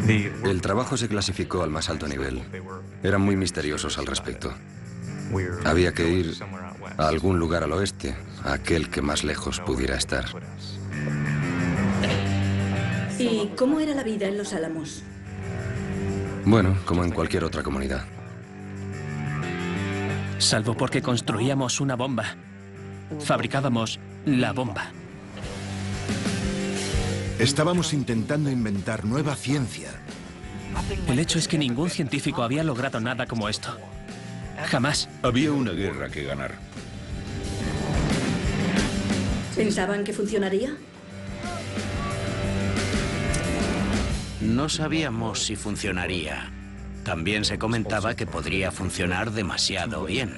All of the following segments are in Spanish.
El trabajo se clasificó al más alto nivel. Eran muy misteriosos al respecto. Había que ir a algún lugar al oeste, a aquel que más lejos pudiera estar. ¿Y cómo era la vida en Los Álamos? Bueno, como en cualquier otra comunidad. Salvo porque construíamos una bomba. Fabricábamos la bomba. Estábamos intentando inventar nueva ciencia. El hecho es que ningún científico había logrado nada como esto. Jamás. Había una guerra que ganar. ¿Pensaban que funcionaría? No sabíamos si funcionaría. También se comentaba que podría funcionar demasiado bien.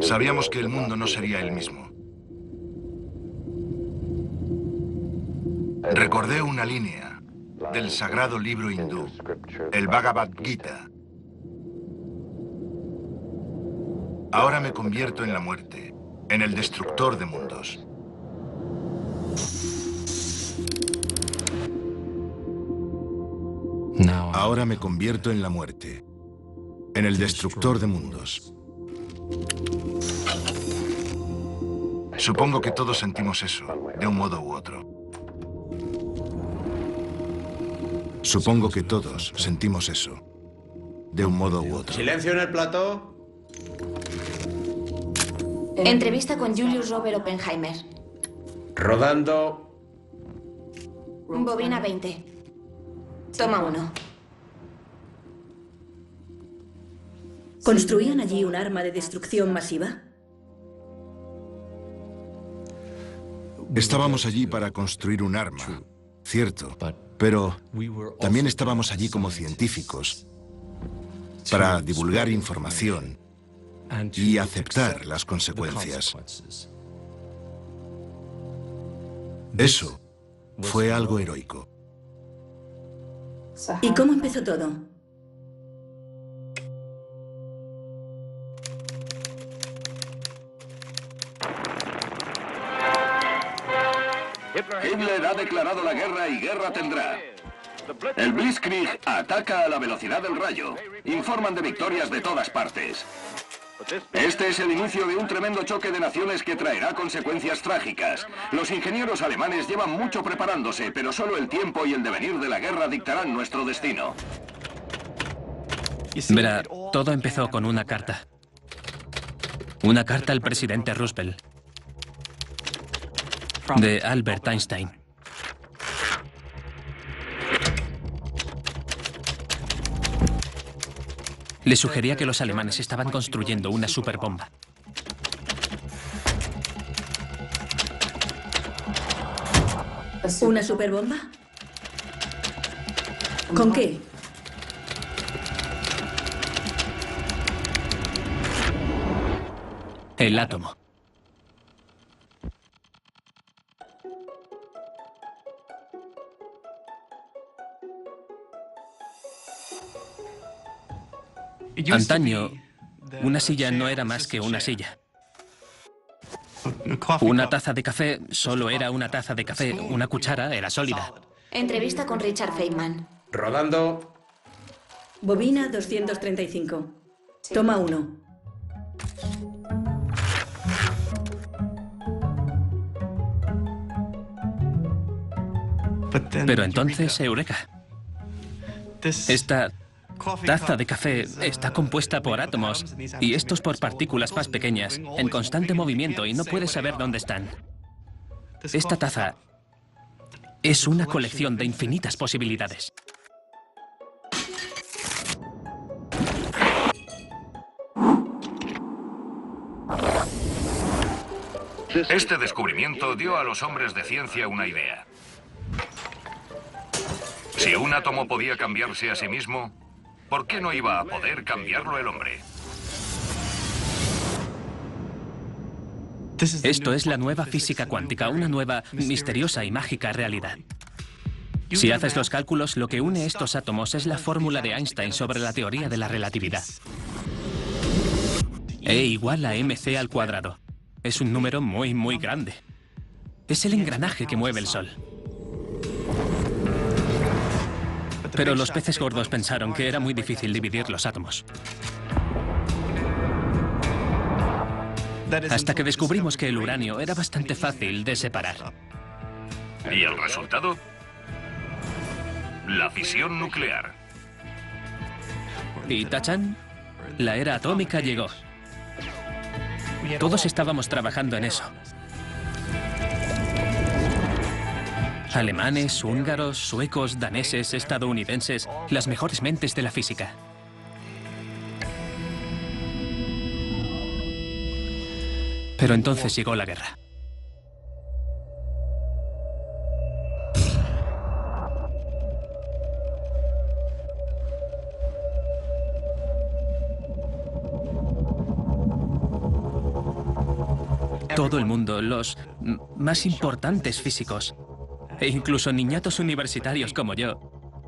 Sabíamos que el mundo no sería el mismo. Recordé una línea del sagrado libro hindú, el Bhagavad Gita. Ahora me convierto en la muerte, en el destructor de mundos. Ahora me convierto en la muerte, en el destructor de mundos. Supongo que todos sentimos eso, de un modo u otro. Supongo que todos sentimos eso, de un modo u otro. Silencio en el plató. Entrevista con Julius Robert Oppenheimer. Rodando. Bobina 20. Toma 1. ¿Construían allí un arma de destrucción masiva? Estábamos allí para construir un arma, cierto, pero también estábamos allí como científicos para divulgar información y aceptar las consecuencias. Eso fue algo heroico. ¿Y cómo empezó todo? Hitler ha declarado la guerra y guerra tendrá. El Blitzkrieg ataca a la velocidad del rayo. Informan de victorias de todas partes. Este es el inicio de un tremendo choque de naciones que traerá consecuencias trágicas. Los ingenieros alemanes llevan mucho preparándose, pero solo el tiempo y el devenir de la guerra dictarán nuestro destino. Verá, todo empezó con una carta. Una carta al presidente Roosevelt. De Albert Einstein. Le sugería que los alemanes estaban construyendo una superbomba. ¿Una superbomba? ¿Con qué? El átomo. Antaño, una silla no era más que una silla. Una taza de café solo era una taza de café. Una cuchara era sólida. Entrevista con Richard Feynman. Rodando. Bobina 235. Toma 1. Pero entonces, eureka. Esta taza de café está compuesta por átomos y estos por partículas más pequeñas, en constante movimiento y no puedes saber dónde están. Esta taza es una colección de infinitas posibilidades. Este descubrimiento dio a los hombres de ciencia una idea. Si un átomo podía cambiarse a sí mismo, ¿por qué no iba a poder cambiarlo el hombre? Esto es la nueva física cuántica, una nueva, misteriosa y mágica realidad. Si haces los cálculos, lo que une estos átomos es la fórmula de Einstein sobre la teoría de la relatividad. E igual a mc al cuadrado. Es un número muy, muy grande. Es el engranaje que mueve el Sol. Pero los peces gordos pensaron que era muy difícil dividir los átomos. Hasta que descubrimos que el uranio era bastante fácil de separar. ¿Y el resultado? La fisión nuclear. Y tachán, la era atómica llegó. Todos estábamos trabajando en eso. Alemanes, húngaros, suecos, daneses, estadounidenses, las mejores mentes de la física. Pero entonces llegó la guerra. Todo el mundo, los más importantes físicos, e incluso niñatos universitarios como yo,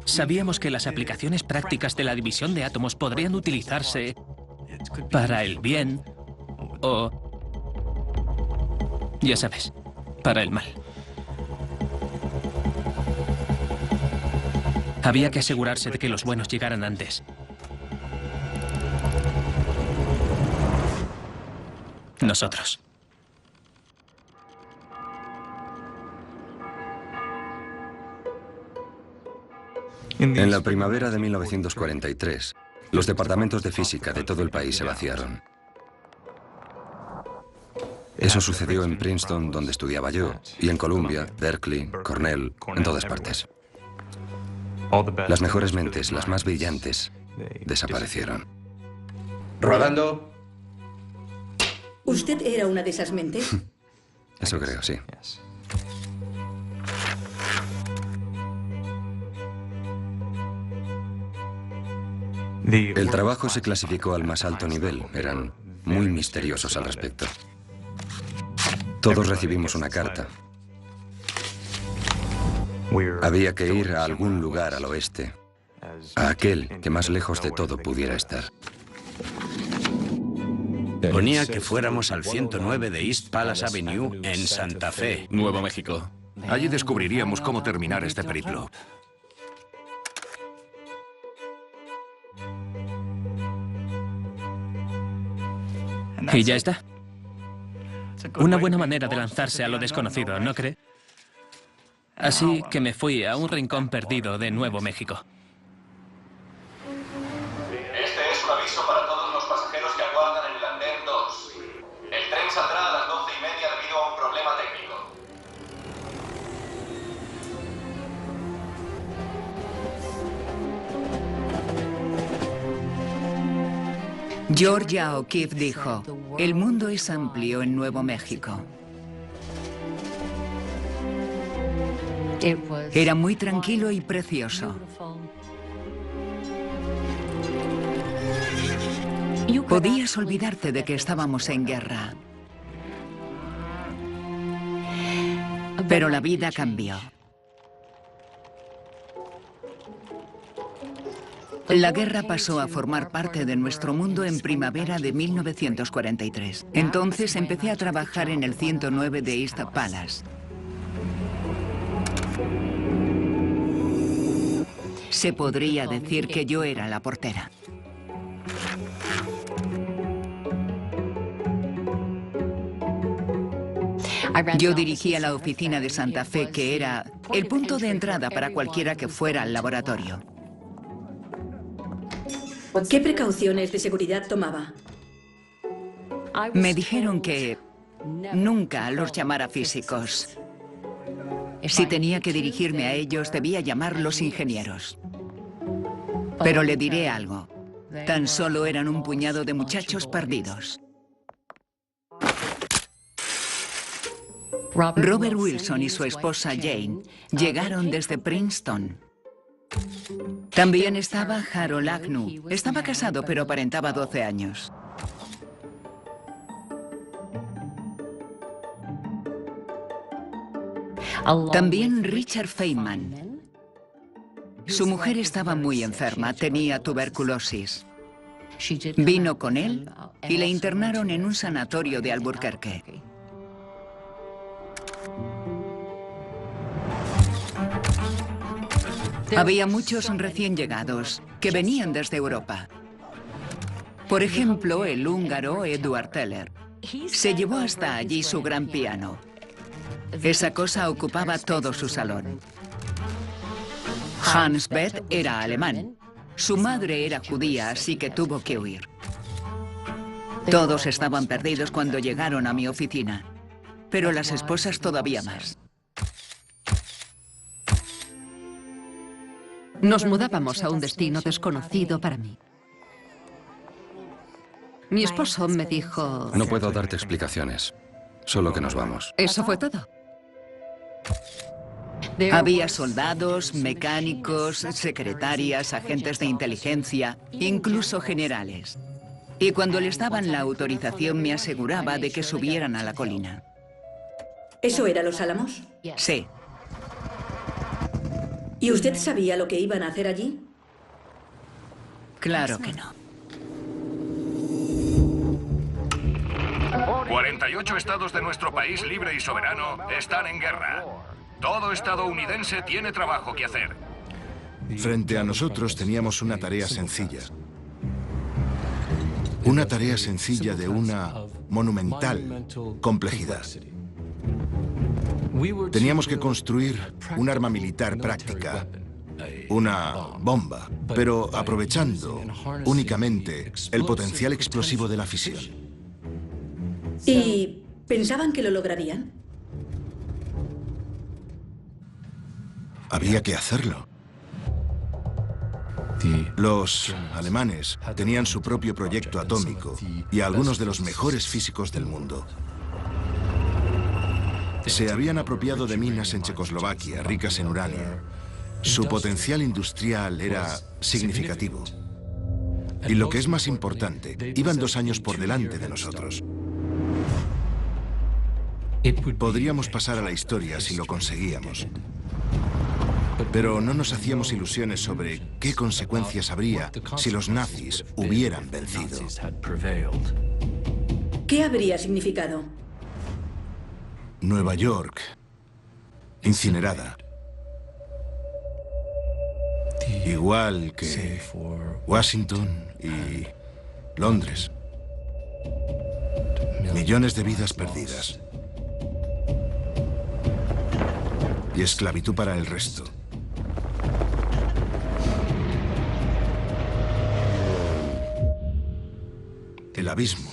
sabíamos que las aplicaciones prácticas de la división de átomos podrían utilizarse para el bien o, ya sabes, para el mal. Había que asegurarse de que los buenos llegaran antes. Nosotros. En la primavera de 1943, los departamentos de física de todo el país se vaciaron. Eso sucedió en Princeton, donde estudiaba yo, y en Columbia, Berkeley, Cornell, en todas partes. Las mejores mentes, las más brillantes, desaparecieron. Rodando. ¿Usted era una de esas mentes? Eso creo, sí. El trabajo se clasificó al más alto nivel. Eran muy misteriosos al respecto. Todos recibimos una carta. Había que ir a algún lugar al oeste, a aquel que más lejos de todo pudiera estar. Ponía que fuéramos al 109 de East Palace Avenue en Santa Fe, Nuevo México. Allí descubriríamos cómo terminar este periplo. Y ya está. Una buena manera de lanzarse a lo desconocido, ¿no cree? Así que me fui a un rincón perdido de Nuevo México. Este es un aviso para todos los pasajeros que aguardan en el andén 2. El tren saldrá a las 12:30 debido a un problema técnico. Georgia O'Keeffe dijo, el mundo es amplio en Nuevo México. Era muy tranquilo y precioso. Podías olvidarte de que estábamos en guerra. Pero la vida cambió. La guerra pasó a formar parte de nuestro mundo en primavera de 1943. Entonces empecé a trabajar en el 109 de East Palace. Se podría decir que yo era la portera. Yo dirigía la oficina de Santa Fe, que era el punto de entrada para cualquiera que fuera al laboratorio. ¿Qué precauciones de seguridad tomaba? Me dijeron que nunca los llamara físicos. Si tenía que dirigirme a ellos, debía llamarlos ingenieros. Pero le diré algo. Tan solo eran un puñado de muchachos perdidos. Robert Wilson y su esposa Jane llegaron desde Princeton. También estaba Harold Agnew. Estaba casado, pero aparentaba 12 años. También Richard Feynman. Su mujer estaba muy enferma, tenía tuberculosis. Vino con él y le internaron en un sanatorio de Albuquerque. Había muchos recién llegados que venían desde Europa. Por ejemplo, el húngaro Eduard Teller. Se llevó hasta allí su gran piano. Esa cosa ocupaba todo su salón. Hans Bethe era alemán. Su madre era judía, así que tuvo que huir. Todos estaban perdidos cuando llegaron a mi oficina, pero las esposas todavía más. Nos mudábamos a un destino desconocido para mí. Mi esposo me dijo... No puedo darte explicaciones, solo que nos vamos. Eso fue todo. Había soldados, mecánicos, secretarias, agentes de inteligencia, incluso generales. Y cuando les daban la autorización me aseguraba de que subieran a la colina. ¿Eso era Los Álamos? Sí. ¿Y usted sabía lo que iban a hacer allí? Claro que no. 48 estados de nuestro país libre y soberano están en guerra. Todo estadounidense tiene trabajo que hacer. Frente a nosotros teníamos una tarea sencilla. Una tarea sencilla de una monumental complejidad. Teníamos que construir un arma militar práctica, una bomba, pero aprovechando únicamente el potencial explosivo de la fisión. ¿Y pensaban que lo lograrían? Había que hacerlo. Los alemanes tenían su propio proyecto atómico y a algunos de los mejores físicos del mundo. Se habían apropiado de minas en Checoslovaquia, ricas en uranio. Su potencial industrial era significativo. Y lo que es más importante, iban 2 años por delante de nosotros. Podríamos pasar a la historia si lo conseguíamos. Pero no nos hacíamos ilusiones sobre qué consecuencias habría si los nazis hubieran vencido. ¿Qué habría significado? Nueva York, incinerada. Igual que Washington y Londres. Millones de vidas perdidas. Y esclavitud para el resto. El abismo.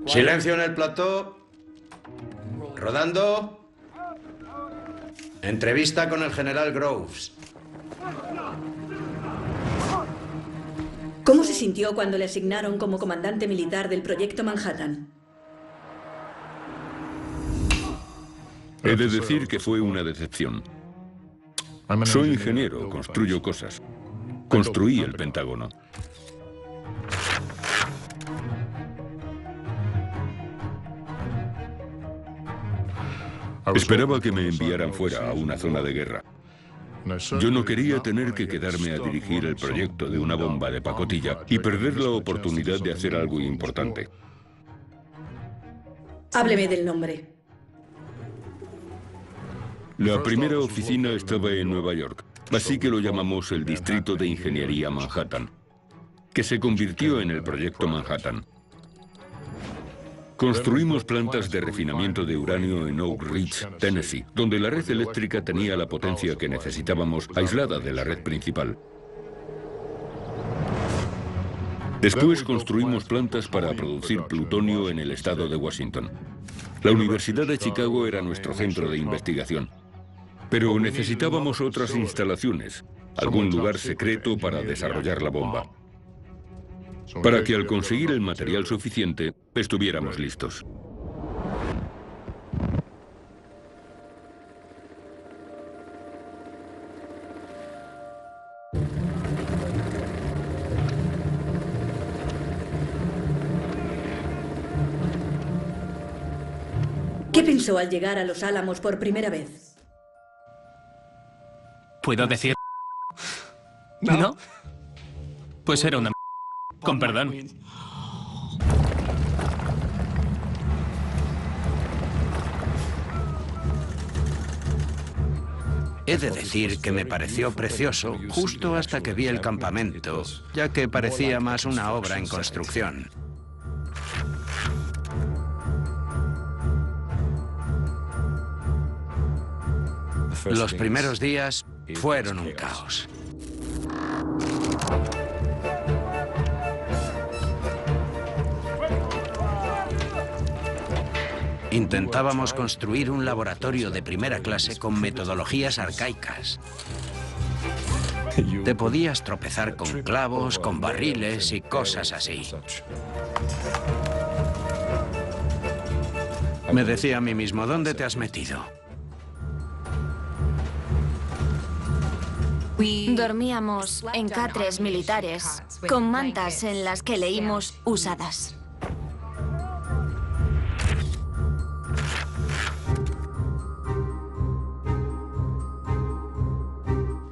Silencio en el plató. Rodando. Entrevista con el general Groves. ¿Cómo se sintió cuando le asignaron como comandante militar del Proyecto Manhattan? He de decir que fue una decepción. Soy ingeniero, construyo cosas. Construí el Pentágono. Esperaba que me enviaran fuera a una zona de guerra. Yo no quería tener que quedarme a dirigir el proyecto de una bomba de pacotilla y perder la oportunidad de hacer algo importante. Hábleme del nombre. La primera oficina estaba en Nueva York, así que lo llamamos el Distrito de Ingeniería Manhattan, que se convirtió en el Proyecto Manhattan. Construimos plantas de refinamiento de uranio en Oak Ridge, Tennessee, donde la red eléctrica tenía la potencia que necesitábamos, aislada de la red principal. Después construimos plantas para producir plutonio en el estado de Washington. La Universidad de Chicago era nuestro centro de investigación. Pero necesitábamos otras instalaciones, algún lugar secreto para desarrollar la bomba, para que al conseguir el material suficiente estuviéramos listos. ¿Qué pensó al llegar a Los Álamos por primera vez? ¿Puedo decir? ¿No? Pues era una... Con perdón. He de decir que me pareció precioso justo hasta que vi el campamento, ya que parecía más una obra en construcción. Los primeros días fueron un caos. Intentábamos construir un laboratorio de primera clase con metodologías arcaicas. Te podías tropezar con clavos, con barriles y cosas así. Me decía a mí mismo, ¿dónde te has metido? Dormíamos en catres militares, con mantas en las que leímos usadas.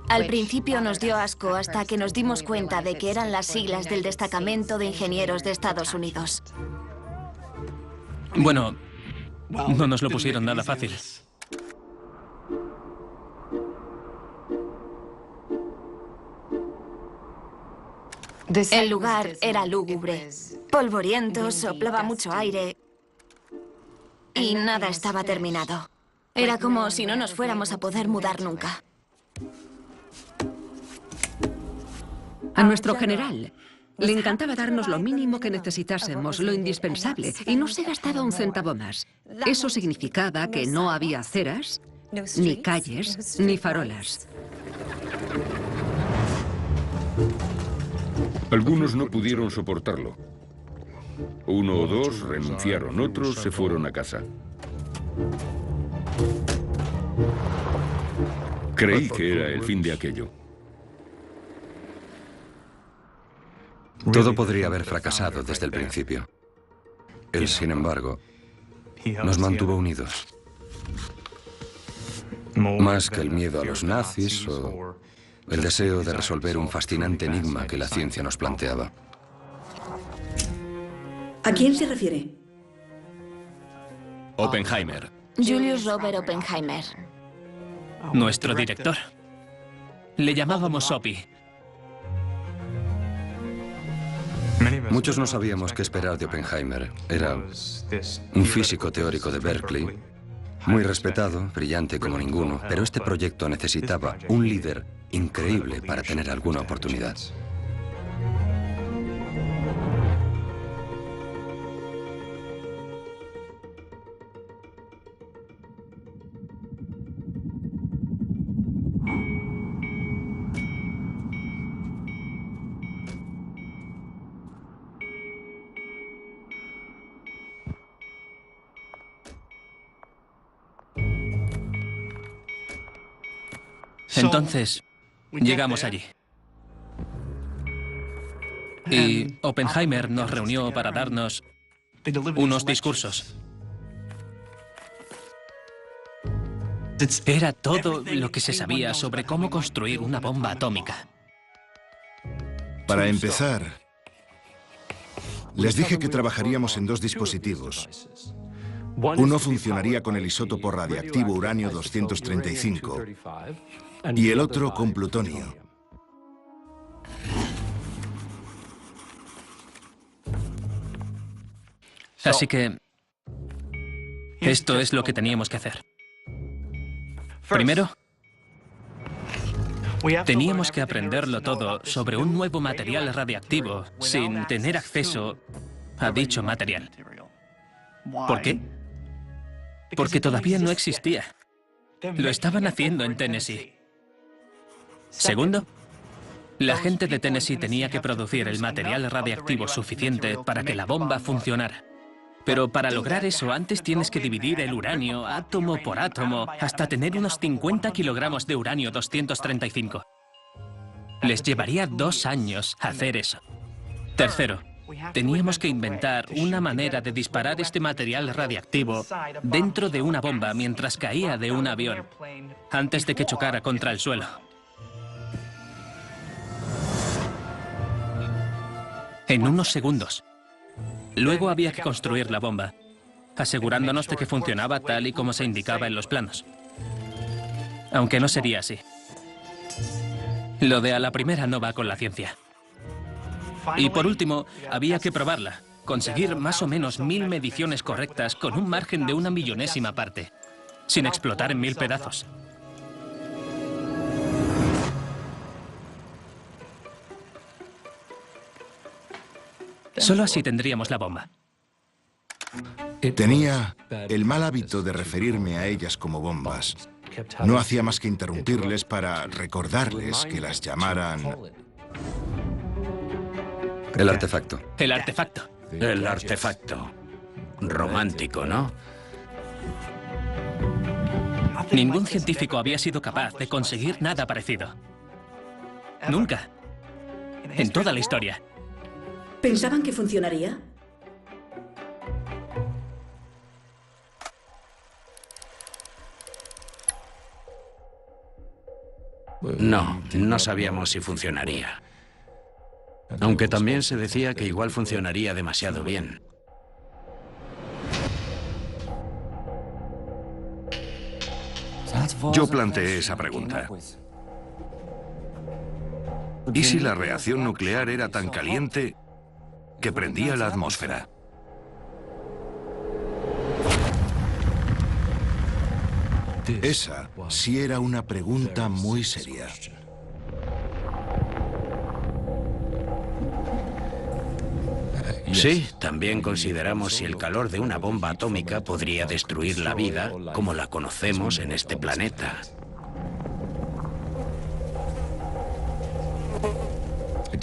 Al principio nos dio asco hasta que nos dimos cuenta de que eran las siglas del Destacamento de Ingenieros de Estados Unidos. Bueno, no nos lo pusieron nada fácil. El lugar era lúgubre, polvoriento, soplaba mucho aire y nada estaba terminado. Era como si no nos fuéramos a poder mudar nunca. A nuestro general le encantaba darnos lo mínimo que necesitásemos, lo indispensable, y no se gastaba un centavo más. Eso significaba que no había aceras, ni calles, ni farolas. Algunos no pudieron soportarlo. Uno o dos renunciaron, otros se fueron a casa. Creí que era el fin de aquello. Todo podría haber fracasado desde el principio. Él, sin embargo, nos mantuvo unidos. Más que el miedo a los nazis o el deseo de resolver un fascinante enigma que la ciencia nos planteaba. ¿A quién se refiere? Oppenheimer. Julius Robert Oppenheimer. Nuestro director. Le llamábamos Opie. Muchos no sabíamos qué esperar de Oppenheimer. Era un físico teórico de Berkeley, muy respetado, brillante como ninguno, pero este proyecto necesitaba un líder increíble para tener alguna oportunidad. Entonces, llegamos allí. Y Oppenheimer nos reunió para darnos unos discursos. Era todo lo que se sabía sobre cómo construir una bomba atómica. Para empezar, les dije que trabajaríamos en dos dispositivos. Uno funcionaría con el isótopo radiactivo uranio-235 y el otro con plutonio. Así que esto es lo que teníamos que hacer. Primero, teníamos que aprenderlo todo sobre un nuevo material radiactivo sin tener acceso a dicho material. ¿Por qué? Porque todavía no existía. Lo estaban haciendo en Tennessee. Segundo, la gente de Tennessee tenía que producir el material radiactivo suficiente para que la bomba funcionara. Pero para lograr eso, antes tienes que dividir el uranio átomo por átomo hasta tener unos 50 kilogramos de uranio 235. Les llevaría 2 años hacer eso. Tercero, teníamos que inventar una manera de disparar este material radiactivo dentro de una bomba mientras caía de un avión, antes de que chocara contra el suelo. En unos segundos. Luego había que construir la bomba, asegurándonos de que funcionaba tal y como se indicaba en los planos. Aunque no sería así. Lo de a la primera no va con la ciencia. Y por último, había que probarla. Conseguir más o menos 1000 mediciones correctas con un margen de 1 millonésima parte, sin explotar en 1000 pedazos. Solo así tendríamos la bomba. Tenía el mal hábito de referirme a ellas como bombas. No hacía más que interrumpirles para recordarles que las llamaran... El artefacto. El artefacto. El artefacto. Romántico, ¿no? Ningún científico había sido capaz de conseguir nada parecido. Nunca. En toda la historia. ¿Pensaban que funcionaría? No, no sabíamos si funcionaría. Aunque también se decía que igual funcionaría demasiado bien. Yo planteé esa pregunta. ¿Y si la reacción nuclear era tan caliente que prendía la atmósfera? Esa sí era una pregunta muy seria. Sí, también consideramos si el calor de una bomba atómica podría destruir la vida como la conocemos en este planeta.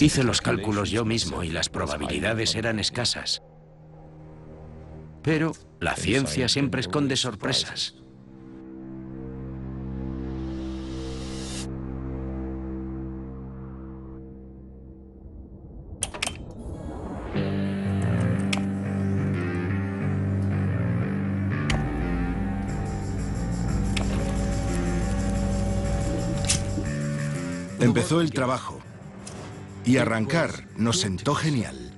Hice los cálculos yo mismo y las probabilidades eran escasas. Pero la ciencia siempre esconde sorpresas. Empezó el trabajo y arrancar nos sentó genial.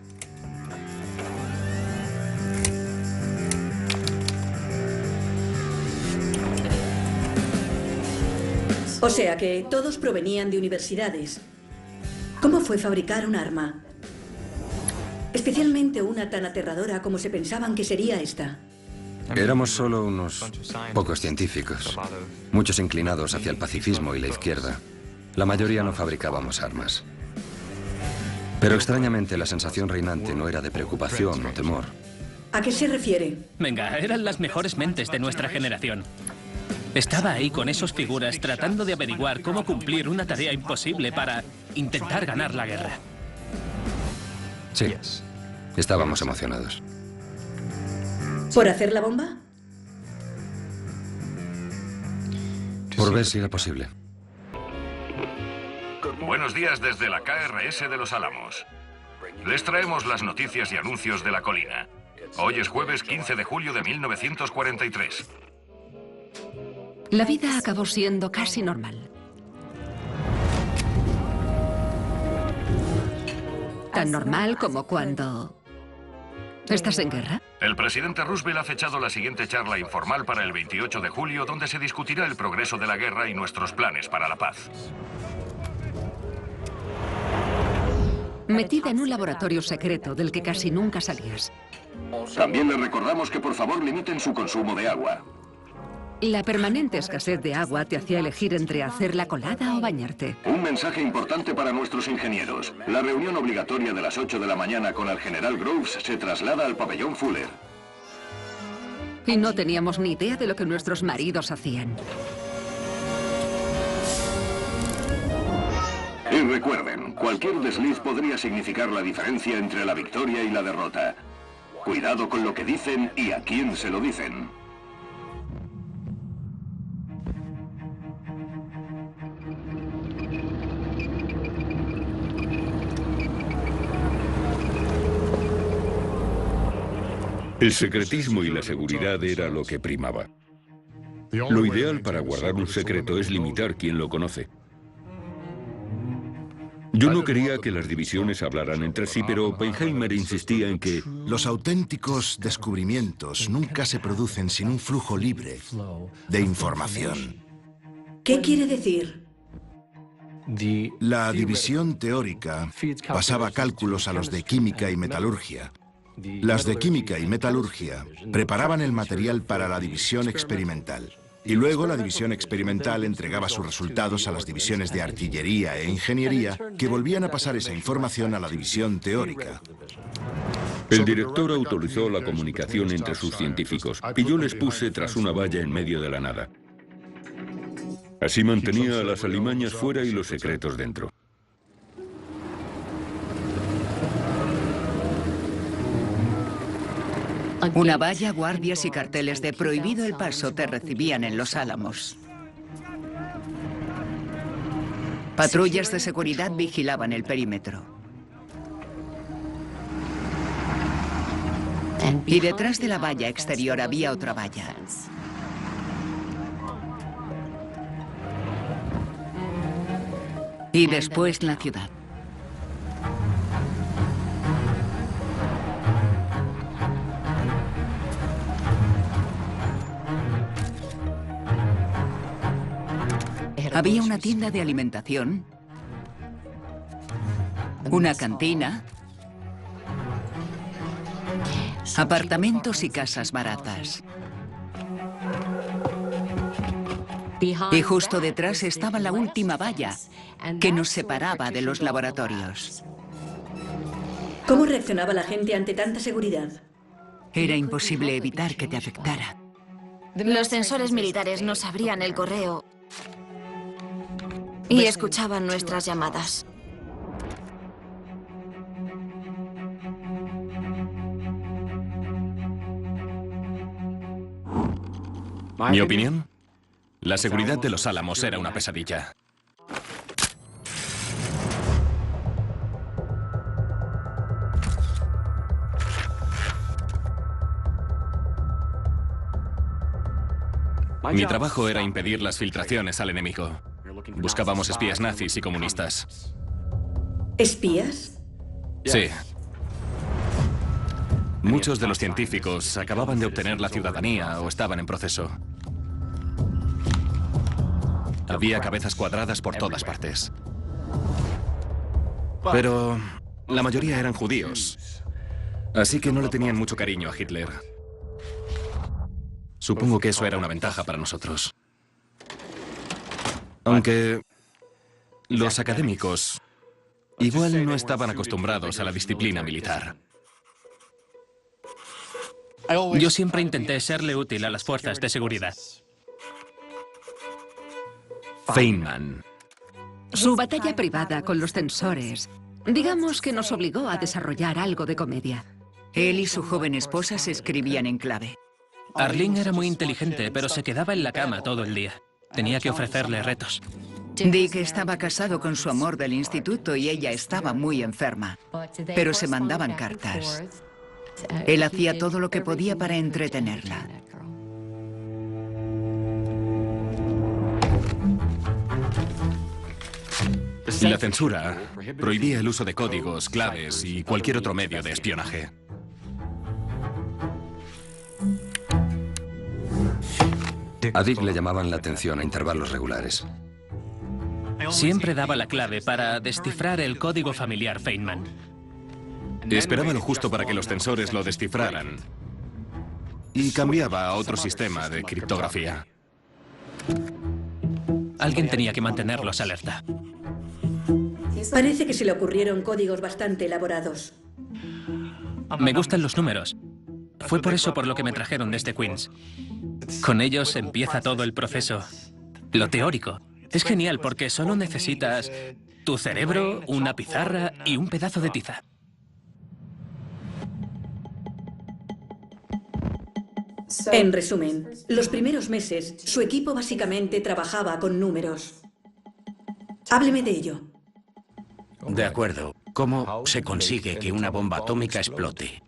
O sea que todos provenían de universidades. ¿Cómo fue fabricar un arma? Especialmente una tan aterradora como se pensaban que sería esta. Éramos solo unos pocos científicos, muchos inclinados hacia el pacifismo y la izquierda. La mayoría no fabricábamos armas. Pero extrañamente la sensación reinante no era de preocupación o temor. ¿A qué se refiere? Venga, eran las mejores mentes de nuestra generación. Estaba ahí con esos figuras tratando de averiguar cómo cumplir una tarea imposible para intentar ganar la guerra. Sí, estábamos emocionados. ¿Por hacer la bomba? Por ver si era posible. Buenos días desde la KRS de Los Álamos. Les traemos las noticias y anuncios de la colina. Hoy es jueves 15 de julio de 1943. La vida acabó siendo casi normal. Tan normal como cuando... ¿Estás en guerra? El presidente Roosevelt ha fechado la siguiente charla informal para el 28 de julio, donde se discutirá el progreso de la guerra y nuestros planes para la paz. Metida en un laboratorio secreto del que casi nunca salías. También les recordamos que por favor limiten su consumo de agua. La permanente escasez de agua te hacía elegir entre hacer la colada o bañarte. Un mensaje importante para nuestros ingenieros. La reunión obligatoria de las 8 de la mañana con el general Groves se traslada al pabellón Fuller. Y no teníamos ni idea de lo que nuestros maridos hacían. Y recuerden, cualquier desliz podría significar la diferencia entre la victoria y la derrota. Cuidado con lo que dicen y a quién se lo dicen. El secretismo y la seguridad era lo que primaba. Lo ideal para guardar un secreto es limitar quién lo conoce. Yo no quería que las divisiones hablaran entre sí, pero Oppenheimer insistía en que los auténticos descubrimientos nunca se producen sin un flujo libre de información. ¿Qué quiere decir? La división teórica pasaba cálculos a los de química y metalurgia. Las de química y metalurgia preparaban el material para la división experimental. Y luego la división experimental entregaba sus resultados a las divisiones de artillería e ingeniería, que volvían a pasar esa información a la división teórica. el director autorizó la comunicación entre sus científicos y yo les puse tras una valla en medio de la nada. Así mantenía a las alimañas fuera y los secretos dentro. Una valla, guardias y carteles de prohibido el paso te recibían en Los Álamos. Patrullas de seguridad vigilaban el perímetro. Y detrás de la valla exterior había otra valla. Y después la ciudad. Había una tienda de alimentación, una cantina, apartamentos y casas baratas. Y justo detrás estaba la última valla, que nos separaba de los laboratorios. ¿Cómo reaccionaba la gente ante tanta seguridad? Era imposible evitar que te afectara. Los sensores militares nos abrían el correo y escuchaban nuestras llamadas. ¿Mi opinión? La seguridad de Los Álamos era una pesadilla. Mi trabajo era impedir las filtraciones al enemigo. Buscábamos espías nazis y comunistas. ¿Espías? Sí. Muchos de los científicos acababan de obtener la ciudadanía o estaban en proceso. Había cabezas cuadradas por todas partes. Pero la mayoría eran judíos. Así que no le tenían mucho cariño a Hitler. Supongo que eso era una ventaja para nosotros. Aunque los académicos igual no estaban acostumbrados a la disciplina militar. Yo siempre intenté serle útil a las fuerzas de seguridad. Feynman. Su batalla privada con los censores, digamos que nos obligó a desarrollar algo de comedia. Él y su joven esposa se escribían en clave. Arlene era muy inteligente, pero se quedaba en la cama todo el día. Tenía que ofrecerle retos. Dick estaba casado con su amor del instituto y ella estaba muy enferma, pero se mandaban cartas. Él hacía todo lo que podía para entretenerla. La censura prohibía el uso de códigos, claves y cualquier otro medio de espionaje. A Dick le llamaban la atención a intervalos regulares. Siempre daba la clave para descifrar el código familiar Feynman. Esperaba lo justo para que los censores lo descifraran. Y cambiaba a otro sistema de criptografía. Alguien tenía que mantenerlos alerta. Parece que se le ocurrieron códigos bastante elaborados. Me gustan los números. Fue por eso por lo que me trajeron desde Queens. Con ellos empieza todo el proceso. Lo teórico. Es genial porque solo necesitas tu cerebro, una pizarra y un pedazo de tiza. En resumen, los primeros meses, su equipo básicamente trabajaba con números. Hábleme de ello. De acuerdo. ¿Cómo se consigue que una bomba atómica explote?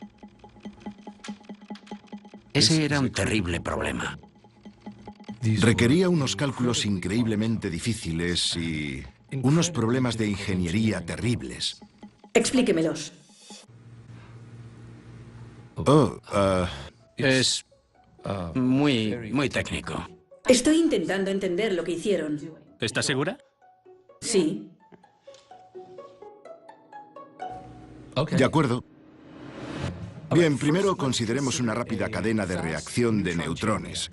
Ese era un terrible problema. Requería unos cálculos increíblemente difíciles y unos problemas de ingeniería terribles. Explíquemelos. Es muy técnico. Estoy intentando entender lo que hicieron. ¿Estás segura? Sí. De acuerdo. Bien, primero consideremos una rápida cadena de reacción de neutrones.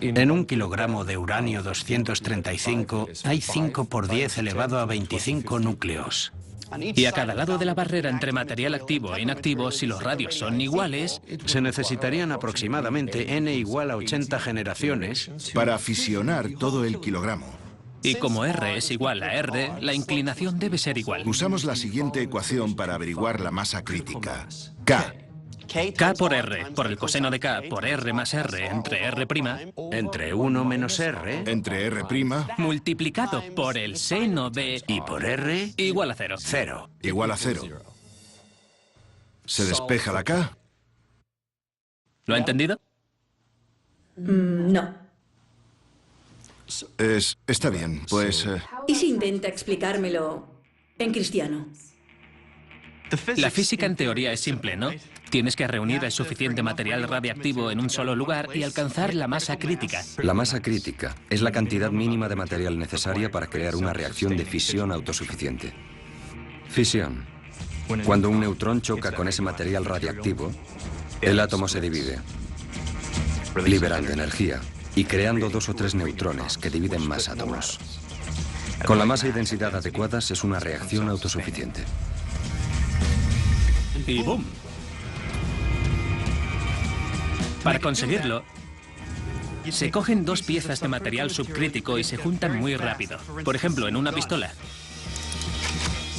En 1 kilogramo de uranio 235 hay 5 por 10 elevado a 25 núcleos. Y a cada lado de la barrera entre material activo e inactivo, si los radios son iguales, se necesitarían aproximadamente n igual a 80 generaciones para fisionar todo el kilogramo. Y como R es igual a R, la inclinación debe ser igual. Usamos la siguiente ecuación para averiguar la masa crítica. K. K por R, por el coseno de K, por R más R, entre R'. Entre 1 menos R. Entre R'. Multiplicado por el seno de... Y por R. Igual a 0. 0. Igual a 0. ¿Se despeja la K? ¿Lo ha entendido? No. Está bien, pues... ¿Y si intenta explicármelo en cristiano? La física en teoría es simple, ¿no? Tienes que reunir el suficiente material radiactivo en un solo lugar y alcanzar la masa crítica. La masa crítica es la cantidad mínima de material necesaria para crear una reacción de fisión autosuficiente. Fisión. Cuando un neutrón choca con ese material radiactivo, el átomo se divide, liberando energía y creando 2 o 3 neutrones que dividen más átomos. Con la masa y densidad adecuadas es una reacción autosuficiente. Y ¡boom! Para conseguirlo, se cogen 2 piezas de material subcrítico y se juntan muy rápido. Por ejemplo, en una pistola.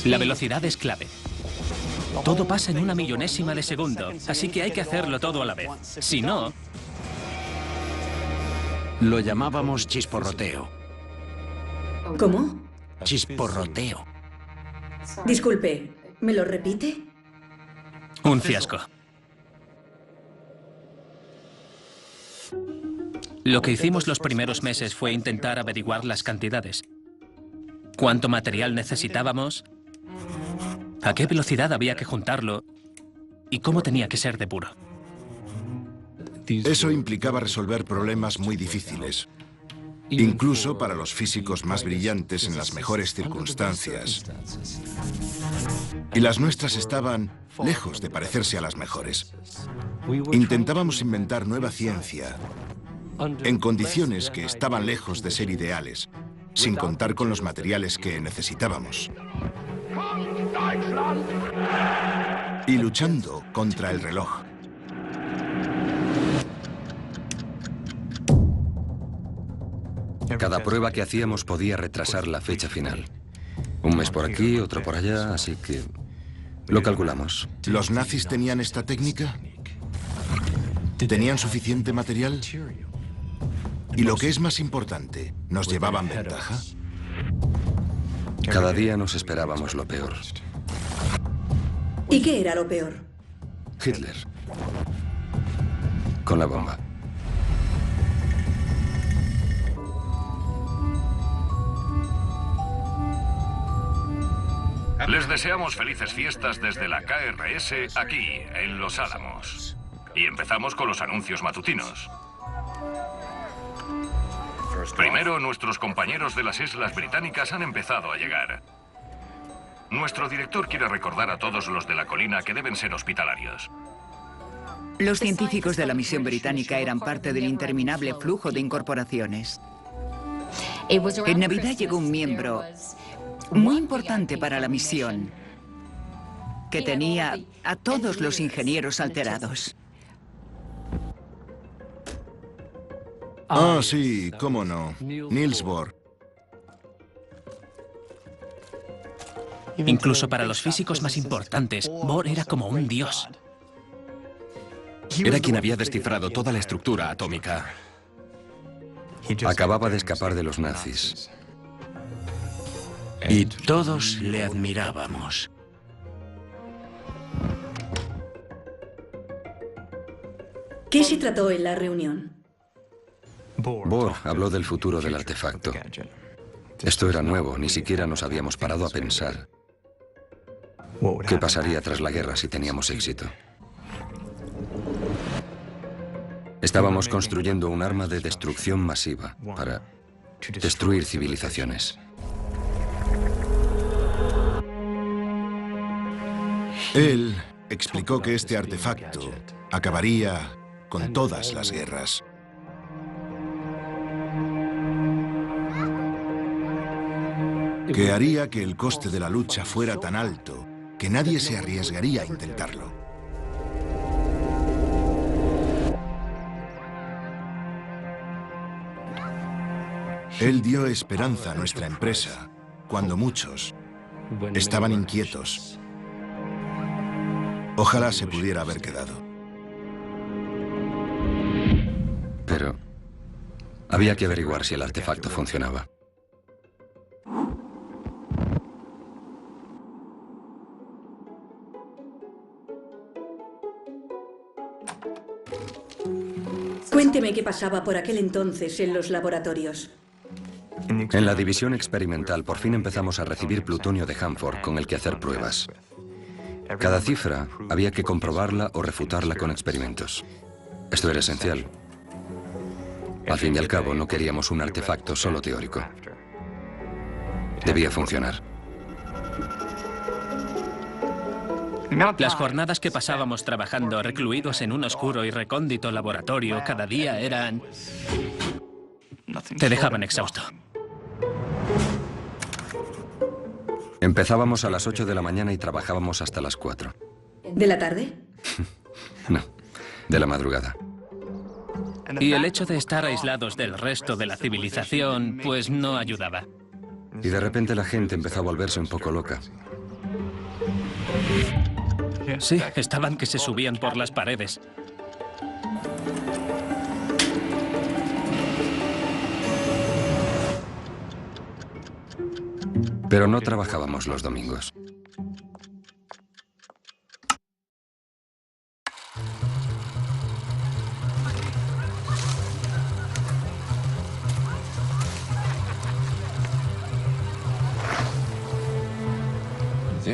La velocidad es clave. Todo pasa en 1 millonésima de segundo, así que hay que hacerlo todo a la vez. Si no... Lo llamábamos chisporroteo. ¿Cómo? Chisporroteo. Disculpe, ¿me lo repite? Un fiasco. Lo que hicimos los primeros meses fue intentar averiguar las cantidades. ¿Cuánto material necesitábamos? ¿A qué velocidad había que juntarlo? ¿Y cómo tenía que ser de puro? Eso implicaba resolver problemas muy difíciles, incluso para los físicos más brillantes en las mejores circunstancias. Y las nuestras estaban lejos de parecerse a las mejores. Intentábamos inventar nueva ciencia en condiciones que estaban lejos de ser ideales, sin contar con los materiales que necesitábamos. Y luchando contra el reloj. Cada prueba que hacíamos podía retrasar la fecha final. Un mes por aquí, otro por allá, así que lo calculamos. ¿Los nazis tenían esta técnica? ¿Tenían suficiente material? Y lo que es más importante, ¿nos llevaban ventaja? Cada día nos esperábamos lo peor. ¿Y qué era lo peor? Hitler. Con la bomba. Les deseamos felices fiestas desde la KRS aquí, en Los Álamos. Y empezamos con los anuncios matutinos. Primero, nuestros compañeros de las Islas Británicas han empezado a llegar. Nuestro director quiere recordar a todos los de la colina que deben ser hospitalarios. Los científicos de la misión británica eran parte del interminable flujo de incorporaciones. En Navidad llegó un miembro muy importante para la misión, que tenía a todos los ingenieros alterados. Ah, sí, cómo no. Niels Bohr. Incluso para los físicos más importantes, Bohr era como un dios. Era quien había descifrado toda la estructura atómica. Acababa de escapar de los nazis. Y todos le admirábamos. ¿Qué se trató en la reunión? Bohr habló del futuro del artefacto. Esto era nuevo, ni siquiera nos habíamos parado a pensar qué pasaría tras la guerra si teníamos éxito. Estábamos construyendo un arma de destrucción masiva para destruir civilizaciones. Él explicó que este artefacto acabaría con todas las guerras. Que haría que el coste de la lucha fuera tan alto que nadie se arriesgaría a intentarlo. Él dio esperanza a nuestra empresa cuando muchos estaban inquietos. Ojalá se pudiera haber quedado. Pero había que averiguar si el artefacto funcionaba. Cuénteme qué pasaba por aquel entonces en los laboratorios. En la división experimental por fin empezamos a recibir plutonio de Hanford con el que hacer pruebas. Cada cifra había que comprobarla o refutarla con experimentos. Esto era esencial. Al fin y al cabo, no queríamos un artefacto solo teórico. Debía funcionar. Las jornadas que pasábamos trabajando recluidos en un oscuro y recóndito laboratorio cada día eran... te dejaban exhausto. Empezábamos a las 8 de la mañana y trabajábamos hasta las 4. ¿De la tarde? No, de la madrugada. Y el hecho de estar aislados del resto de la civilización, pues no ayudaba. Y de repente la gente empezó a volverse un poco loca. Sí, estaban que se subían por las paredes. Pero no trabajábamos los domingos.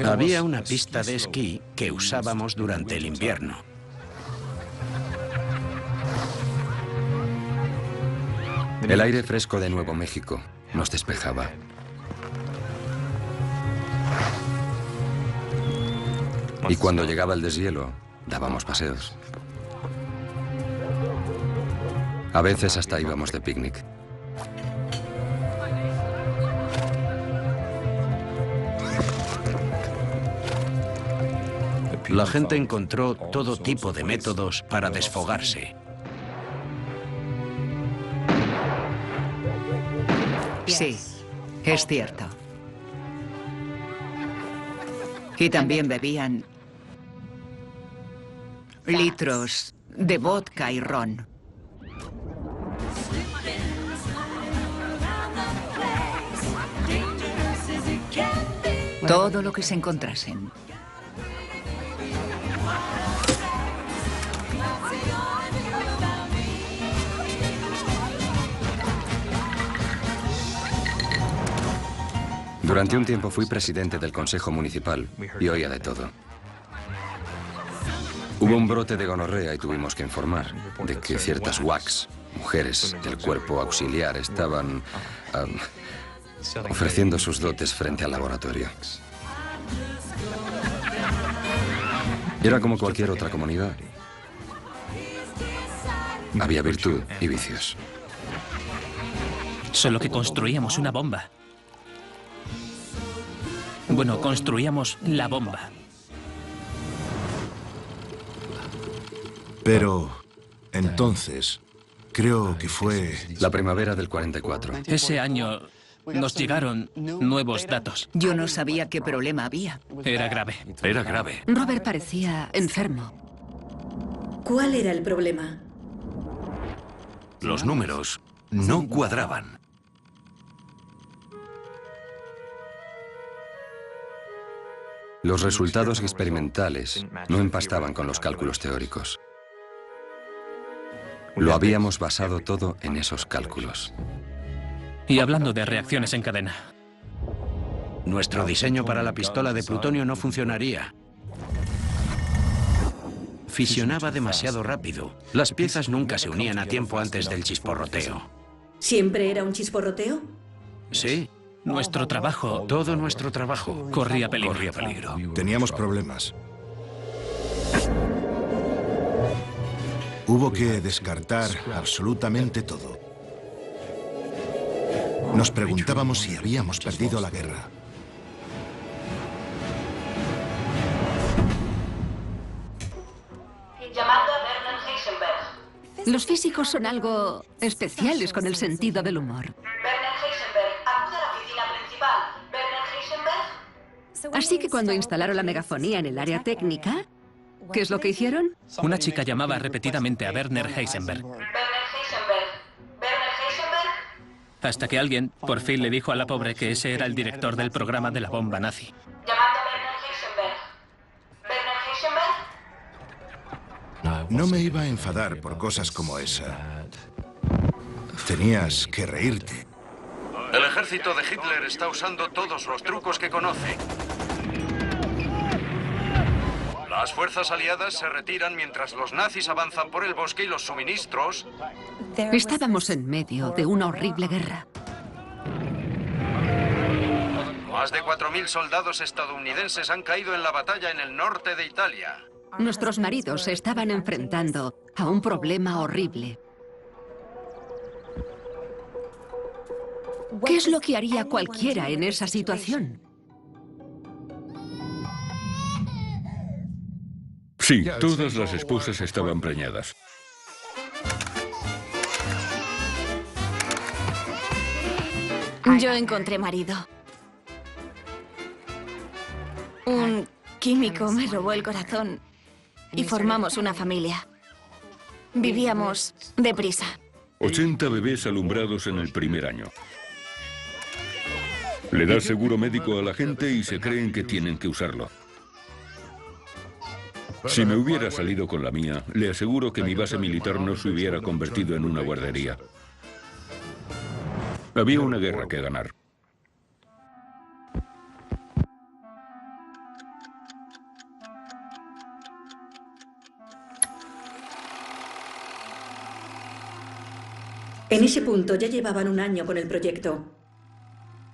Había una pista de esquí que usábamos durante el invierno. El aire fresco de Nuevo México nos despejaba. Y cuando llegaba el deshielo, dábamos paseos. A veces hasta íbamos de picnic. La gente encontró todo tipo de métodos para desfogarse. Sí, es cierto. Y también bebían litros de vodka y ron. Todo lo que se encontrasen. Durante un tiempo fui presidente del Consejo Municipal y oía de todo. Hubo un brote de gonorrea y tuvimos que informar de que ciertas WACs, mujeres del cuerpo auxiliar, estaban ofreciendo sus dotes frente al laboratorio. Era como cualquier otra comunidad. Había virtud y vicios. Solo que construíamos una bomba. Bueno, construíamos la bomba. Pero entonces, creo que fue... la primavera del 44. Ese año nos llegaron nuevos datos. Yo no sabía qué problema había. Era grave. Era grave. Robert parecía enfermo. ¿Cuál era el problema? Los números no cuadraban. Los resultados experimentales no empastaban con los cálculos teóricos. Lo habíamos basado todo en esos cálculos. Y hablando de reacciones en cadena. Nuestro diseño para la pistola de plutonio no funcionaría. Fisionaba demasiado rápido. Las piezas nunca se unían a tiempo antes del chisporroteo. ¿Siempre era un chisporroteo? Sí. Nuestro trabajo... Todo nuestro trabajo. Corría peligro. Teníamos problemas. Hubo que descartar absolutamente todo. Nos preguntábamos si habíamos perdido la guerra. Llamando a Werner Heisenberg. Los físicos son algo especiales con el sentido del humor. Werner Heisenberg, acude a la oficina principal. Werner Heisenberg. Así que cuando instalaron la megafonía en el área técnica, ¿qué es lo que hicieron? Una chica llamaba repetidamente a Werner Heisenberg. Werner Heisenberg. Werner Heisenberg. Hasta que alguien por fin le dijo a la pobre que ese era el director del programa de la bomba nazi. Llamando a Werner Heisenberg. Werner Heisenberg. No me iba a enfadar por cosas como esa. Tenías que reírte. El ejército de Hitler está usando todos los trucos que conoce. Las fuerzas aliadas se retiran mientras los nazis avanzan por el bosque y los suministros... Estábamos en medio de una horrible guerra. Más de 4.000 soldados estadounidenses han caído en la batalla en el norte de Italia. Nuestros maridos se estaban enfrentando a un problema horrible. ¿Qué es lo que haría cualquiera en esa situación? Sí, todas las esposas estaban preñadas. Yo encontré marido. Un químico me robó el corazón y formamos una familia. Vivíamos deprisa. 80 bebés alumbrados en el primer año. Le das seguro médico a la gente y se creen que tienen que usarlo. Si me hubiera salido con la mía, le aseguro que mi base militar no se hubiera convertido en una guardería. Había una guerra que ganar. En ese punto ya llevaban un año con el proyecto.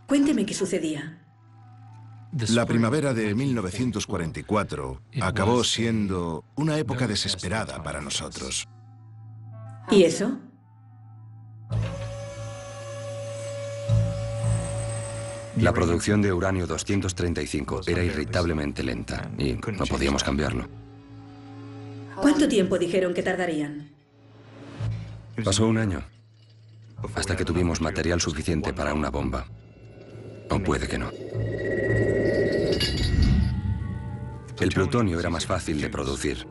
Cuénteme qué sucedía. La primavera de 1944 acabó siendo una época desesperada para nosotros. ¿Y eso? La producción de uranio 235 era irritablemente lenta y no podíamos cambiarlo. ¿Cuánto tiempo dijeron que tardarían? Pasó un año, hasta que tuvimos material suficiente para una bomba. O puede que no. El plutonio era más fácil de producir,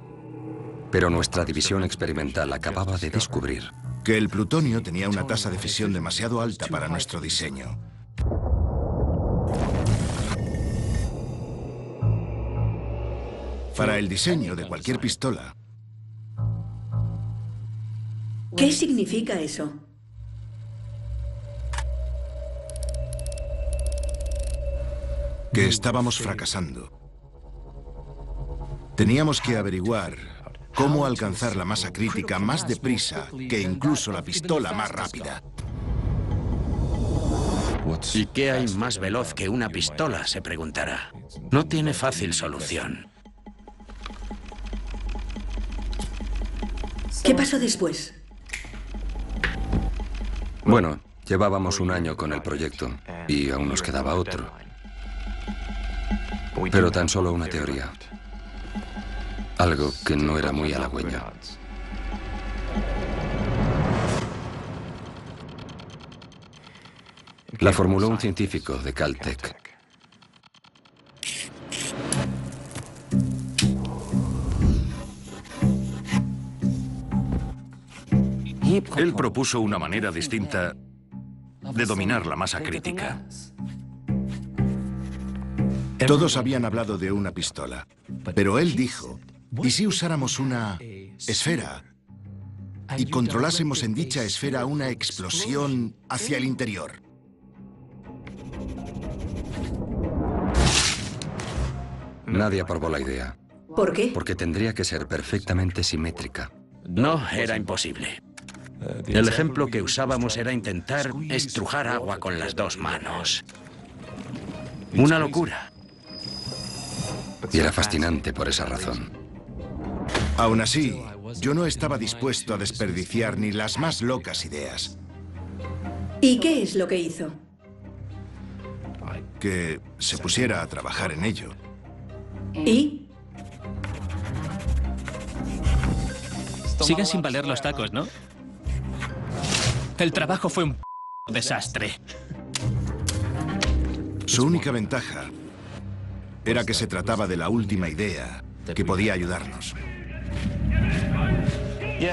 pero nuestra división experimental acababa de descubrir que el plutonio tenía una tasa de fisión demasiado alta para nuestro diseño. Para el diseño de cualquier pistola. ¿Qué significa eso? Que estábamos fracasando. Teníamos que averiguar cómo alcanzar la masa crítica más deprisa que incluso la pistola más rápida. ¿Y qué hay más veloz que una pistola?, se preguntará. No tiene fácil solución. ¿Qué pasó después? Bueno, llevábamos un año con el proyecto y aún nos quedaba otro. Pero tan solo una teoría. Algo que no era muy halagüeño. La formuló un científico de Caltech. Él propuso una manera distinta de dominar la masa crítica. Todos habían hablado de una pistola, pero él dijo, ¿y si usáramos una esfera y controlásemos en dicha esfera una explosión hacia el interior? Nadie aprobó la idea. ¿Por qué? Porque tendría que ser perfectamente simétrica. No, era imposible. El ejemplo que usábamos era intentar estrujar agua con las dos manos. Una locura. Y era fascinante por esa razón. Aún así, yo no estaba dispuesto a desperdiciar ni las más locas ideas. ¿Y qué es lo que hizo? Que se pusiera a trabajar en ello. ¿Y? Siguen sin valer los tacos, ¿no? El trabajo fue un desastre. Su única ventaja era que se trataba de la última idea que podía ayudarnos.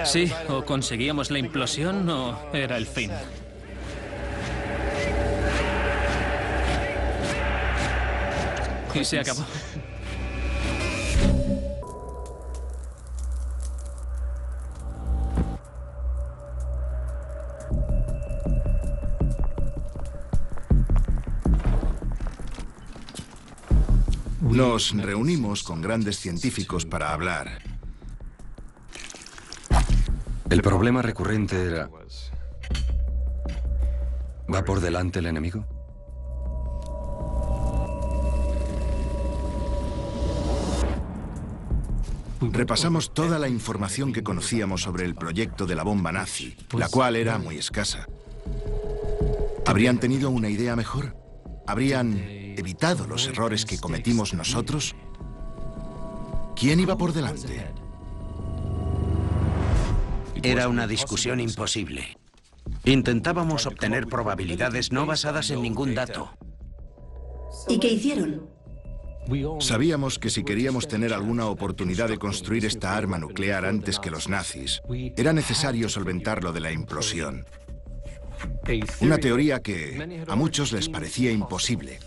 Sí, o conseguíamos la implosión o era el fin. Y se acabó. Nos reunimos con grandes científicos para hablar. El problema recurrente era... ¿Va por delante el enemigo? Repasamos toda la información que conocíamos sobre el proyecto de la bomba nazi, la cual era muy escasa. ¿Habrían tenido una idea mejor? ¿Habrían evitado los errores que cometimos nosotros? ¿Quién iba por delante? Era una discusión imposible. Intentábamos obtener probabilidades no basadas en ningún dato. ¿Y qué hicieron? Sabíamos que si queríamos tener alguna oportunidad de construir esta arma nuclear antes que los nazis, era necesario solventar lo de la implosión. Una teoría que a muchos les parecía imposible.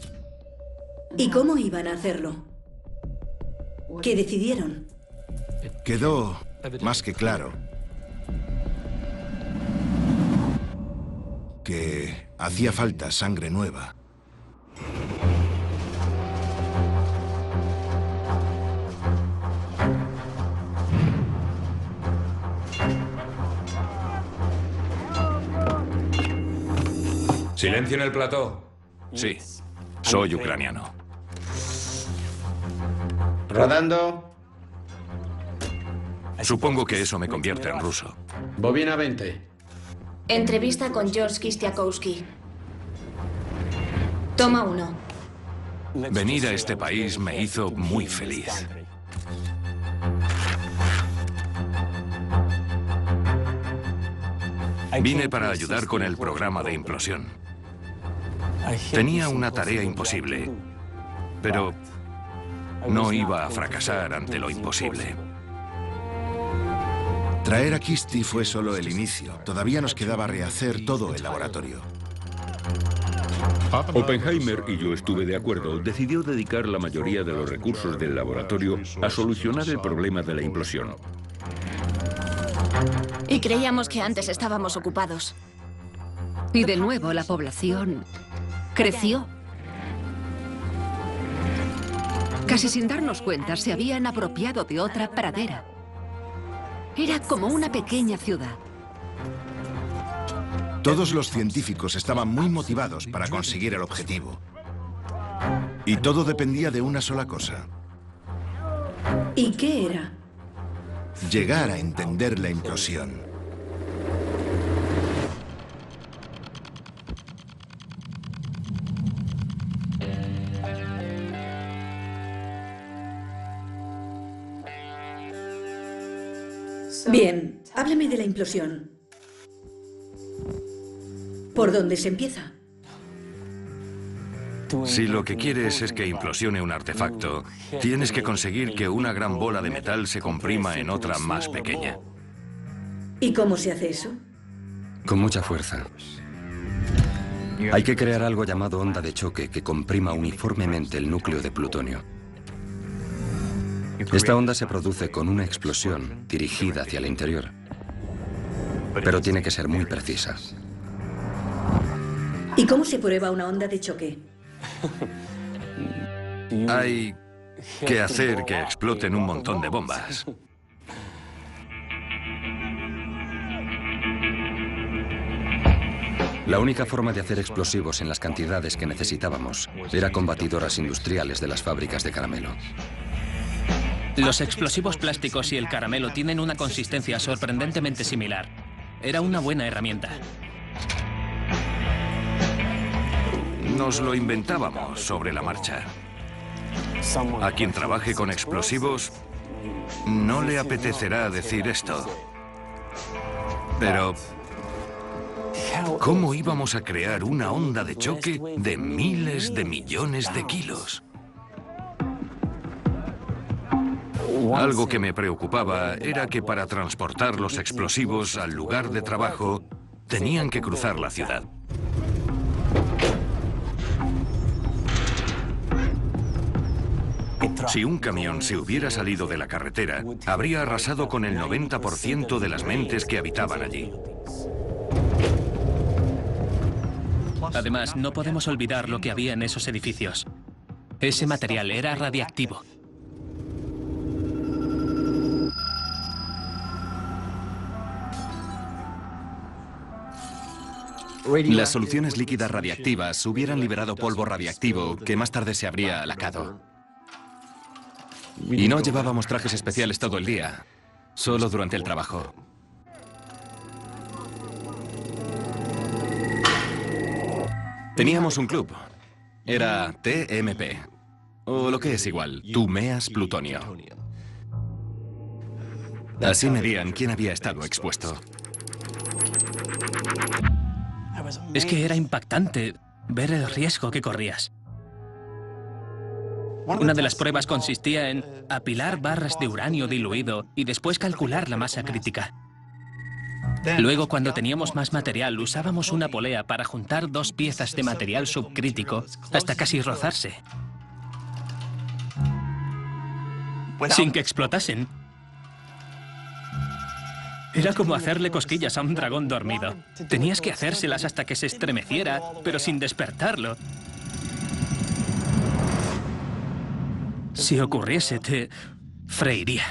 ¿Y cómo iban a hacerlo? ¿Qué decidieron? Quedó más que claro que hacía falta sangre nueva. ¿Silencio en el plató? Sí, soy ucraniano. Rodando. Supongo que eso me convierte en ruso. Bobina 20. Entrevista con George Kistiakowski. Toma 1. Venir a este país me hizo muy feliz. Vine para ayudar con el programa de implosión. Tenía una tarea imposible, pero no iba a fracasar ante lo imposible. Traer a Kisti fue solo el inicio. Todavía nos quedaba rehacer todo el laboratorio. Oppenheimer, y yo estuve de acuerdo, decidió dedicar la mayoría de los recursos del laboratorio a solucionar el problema de la implosión. Y creíamos que antes estábamos ocupados. Y de nuevo la población creció. Casi sin darnos cuenta, se habían apropiado de otra pradera. Era como una pequeña ciudad. Todos los científicos estaban muy motivados para conseguir el objetivo. Y todo dependía de una sola cosa. ¿Y qué era? Llegar a entender la implosión. Bien, hábleme de la implosión. ¿Por dónde se empieza? Si lo que quieres es que implosione un artefacto, tienes que conseguir que una gran bola de metal se comprima en otra más pequeña. ¿Y cómo se hace eso? Con mucha fuerza. Hay que crear algo llamado onda de choque que comprima uniformemente el núcleo de plutonio. Esta onda se produce con una explosión dirigida hacia el interior. Pero tiene que ser muy precisa. ¿Y cómo se prueba una onda de choque? Hay que hacer que exploten un montón de bombas. La única forma de hacer explosivos en las cantidades que necesitábamos era con batidoras industriales de las fábricas de caramelo. Los explosivos plásticos y el caramelo tienen una consistencia sorprendentemente similar. Era una buena herramienta. Nos lo inventábamos sobre la marcha. A quien trabaje con explosivos, no le apetecerá decir esto. Pero ¿cómo íbamos a crear una onda de choque de miles de millones de kilos? Algo que me preocupaba era que para transportar los explosivos al lugar de trabajo, tenían que cruzar la ciudad. Si un camión se hubiera salido de la carretera, habría arrasado con el 90% de las mentes que habitaban allí. Además, no podemos olvidar lo que había en esos edificios. Ese material era radiactivo. Las soluciones líquidas radiactivas hubieran liberado polvo radiactivo que más tarde se habría alacado. Y no llevábamos trajes especiales todo el día, solo durante el trabajo. Teníamos un club. Era TMP. O lo que es igual, tú meas plutonio. Así medían quién había estado expuesto. Es que era impactante ver el riesgo que corrías. Una de las pruebas consistía en apilar barras de uranio diluido y después calcular la masa crítica. Luego, cuando teníamos más material, usábamos una polea para juntar dos piezas de material subcrítico hasta casi rozarse, sin que explotasen. Era como hacerle cosquillas a un dragón dormido. Tenías que hacérselas hasta que se estremeciera, pero sin despertarlo. Si ocurriese, te freiría.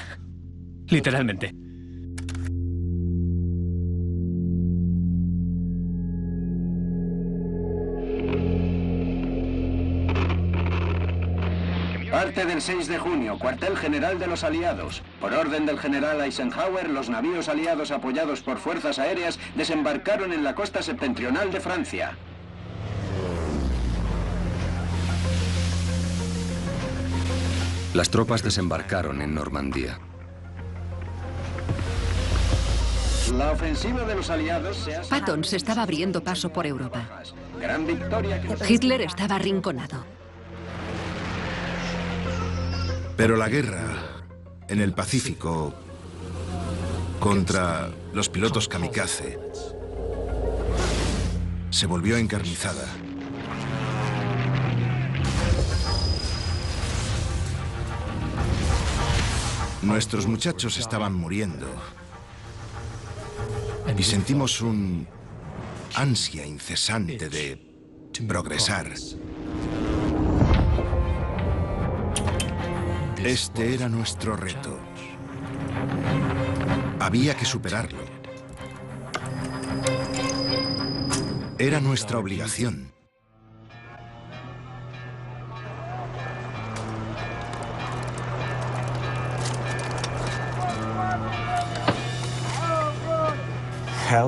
Literalmente. Parte del 6 de junio, cuartel general de los aliados. Por orden del general Eisenhower, los navíos aliados apoyados por fuerzas aéreas desembarcaron en la costa septentrional de Francia. Las tropas desembarcaron en Normandía. La ofensiva de los aliados se ha... Patton se estaba abriendo paso por Europa. Gran victoria que... Hitler estaba arrinconado. Pero la guerra en el Pacífico contra los pilotos kamikaze se volvió encarnizada. Nuestros muchachos estaban muriendo y sentimos un ansia incesante de progresar. Este era nuestro reto. Había que superarlo. Era nuestra obligación.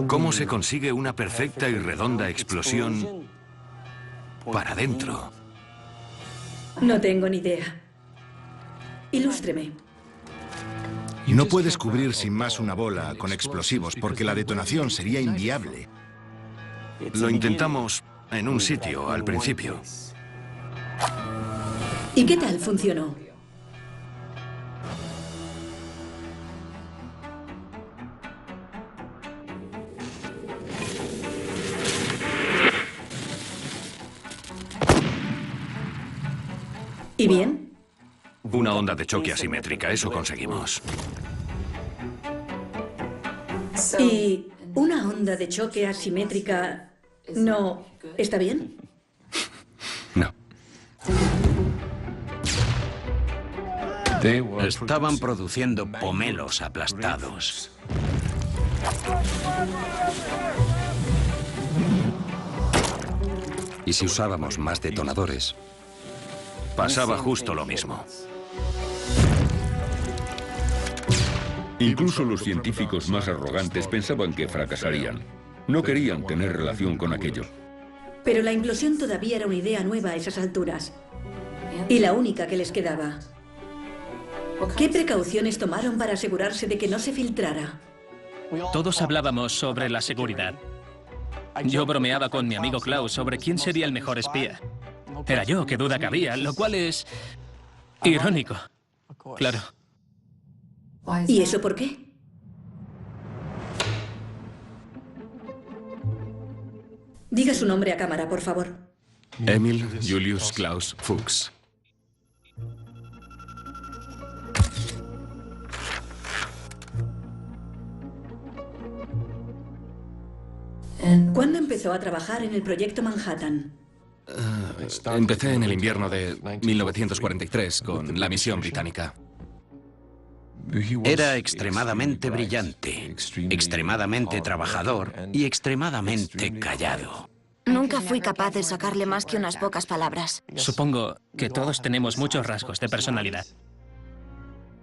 ¿Cómo se consigue una perfecta y redonda explosión para adentro? No tengo ni idea. Ilústreme. No puedes cubrir sin más una bola con explosivos porque la detonación sería inviable. Lo intentamos en un sitio al principio. ¿Y qué tal funcionó? ¿Y bien? Una onda de choque asimétrica, eso conseguimos. ¿Y una onda de choque asimétrica no está bien? No. Estaban produciendo pomelos aplastados. Y si usábamos más detonadores, pasaba justo lo mismo. Incluso los científicos más arrogantes pensaban que fracasarían. No querían tener relación con aquello. Pero la implosión todavía era una idea nueva a esas alturas. Y la única que les quedaba. ¿Qué precauciones tomaron para asegurarse de que no se filtrara? Todos hablábamos sobre la seguridad. Yo bromeaba con mi amigo Klaus sobre quién sería el mejor espía. Era yo, qué duda cabía, lo cual es irónico. Claro. ¿Y eso por qué? Diga su nombre a cámara, por favor. Emil Julius Klaus Fuchs. ¿Cuándo empezó a trabajar en el proyecto Manhattan? Empecé en el invierno de 1943 con la misión británica. Era extremadamente brillante, extremadamente trabajador y extremadamente callado. Nunca fui capaz de sacarle más que unas pocas palabras. Supongo que todos tenemos muchos rasgos de personalidad.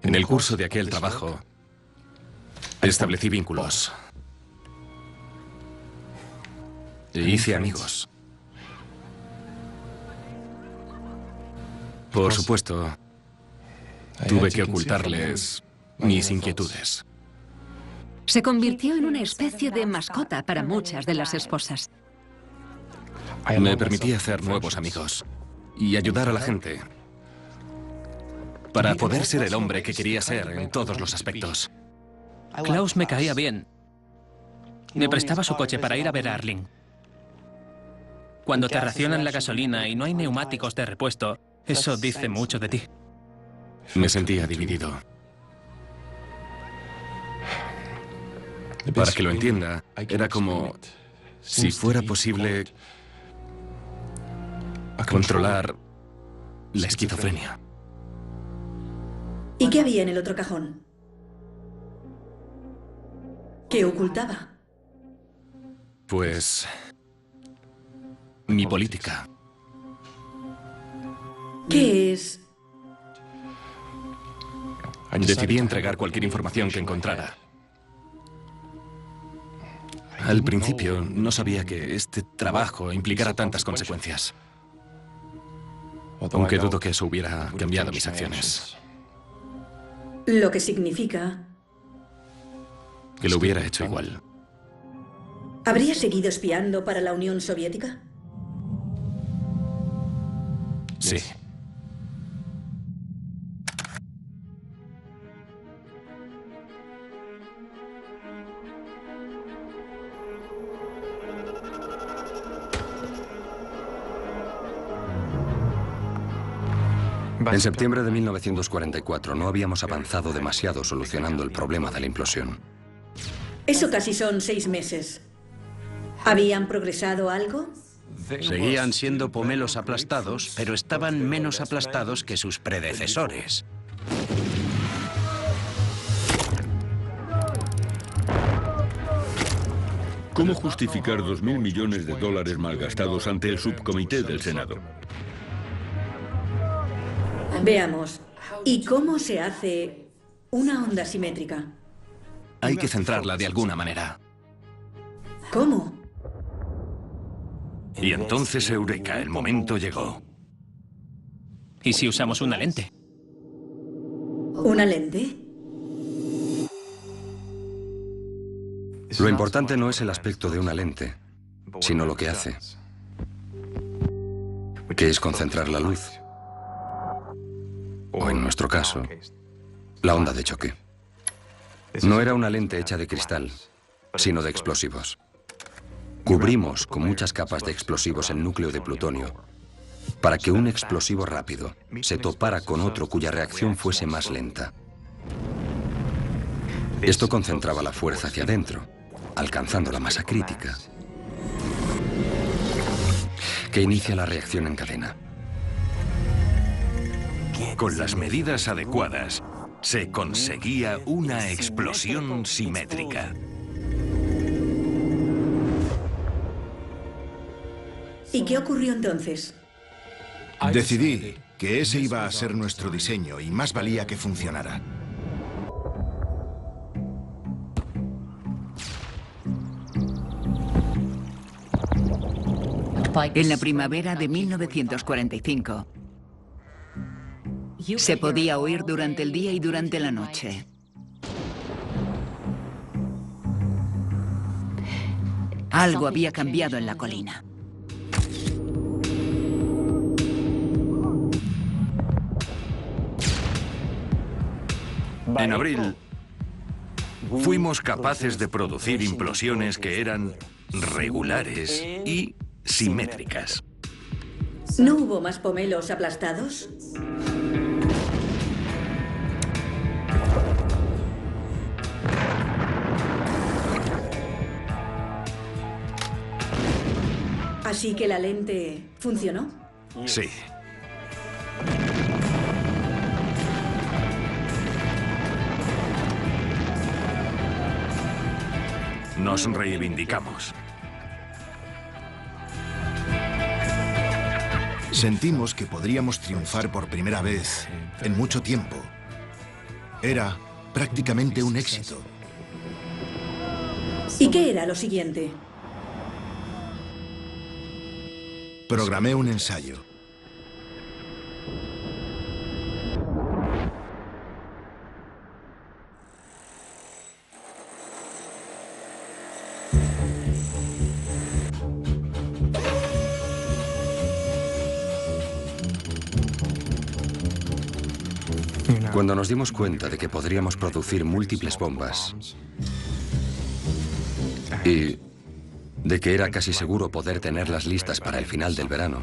En el curso de aquel trabajo, establecí vínculos. E hice amigos. Por supuesto, tuve que ocultarles mis inquietudes. Se convirtió en una especie de mascota para muchas de las esposas. Me permitía hacer nuevos amigos y ayudar a la gente para poder ser el hombre que quería ser en todos los aspectos. Klaus me caía bien. Me prestaba su coche para ir a ver a Arlene. Cuando te racionan la gasolina y no hay neumáticos de repuesto, eso dice mucho de ti. Me sentía dividido. Para que lo entienda, era como si fuera posible controlar la esquizofrenia. ¿Y qué había en el otro cajón? ¿Qué ocultaba? Pues mi política. ¿Qué es? Decidí entregar cualquier información que encontrara. Al principio no sabía que este trabajo implicara tantas consecuencias. Aunque dudo que eso hubiera cambiado mis acciones. Lo que significa... Que lo hubiera hecho igual. ¿Habría seguido espiando para la Unión Soviética? Sí. En septiembre de 1944 no habíamos avanzado demasiado solucionando el problema de la implosión. Eso casi son 6 meses. ¿Habían progresado algo? Seguían siendo pomelos aplastados, pero estaban menos aplastados que sus predecesores. ¿Cómo justificar 2.000 millones de dólares malgastados ante el subcomité del Senado? Veamos. ¿Y cómo se hace una onda simétrica? Hay que centrarla de alguna manera. ¿Cómo? Y entonces, eureka, el momento llegó. ¿Y si usamos una lente? ¿Una lente? Lo importante no es el aspecto de una lente, sino lo que hace, que es concentrar la luz. O en nuestro caso, la onda de choque. No era una lente hecha de cristal, sino de explosivos. Cubrimos con muchas capas de explosivos el núcleo de plutonio para que un explosivo rápido se topara con otro cuya reacción fuese más lenta. Esto concentraba la fuerza hacia adentro, alcanzando la masa crítica, que inicia la reacción en cadena. Con las medidas adecuadas, se conseguía una explosión simétrica. ¿Y qué ocurrió entonces? Decidí que ese iba a ser nuestro diseño y más valía que funcionara. En la primavera de 1945, se podía oír durante el día y durante la noche. Algo había cambiado en la colina. En abril, fuimos capaces de producir implosiones que eran regulares y simétricas. ¿No hubo más pomelos aplastados? ¿Así que la lente funcionó? Sí. Nos reivindicamos. Sentimos que podríamos triunfar por primera vez en mucho tiempo. Era prácticamente un éxito. ¿Y qué era lo siguiente? Programé un ensayo. Cuando nos dimos cuenta de que podríamos producir múltiples bombas y de que era casi seguro poder tenerlas listas para el final del verano,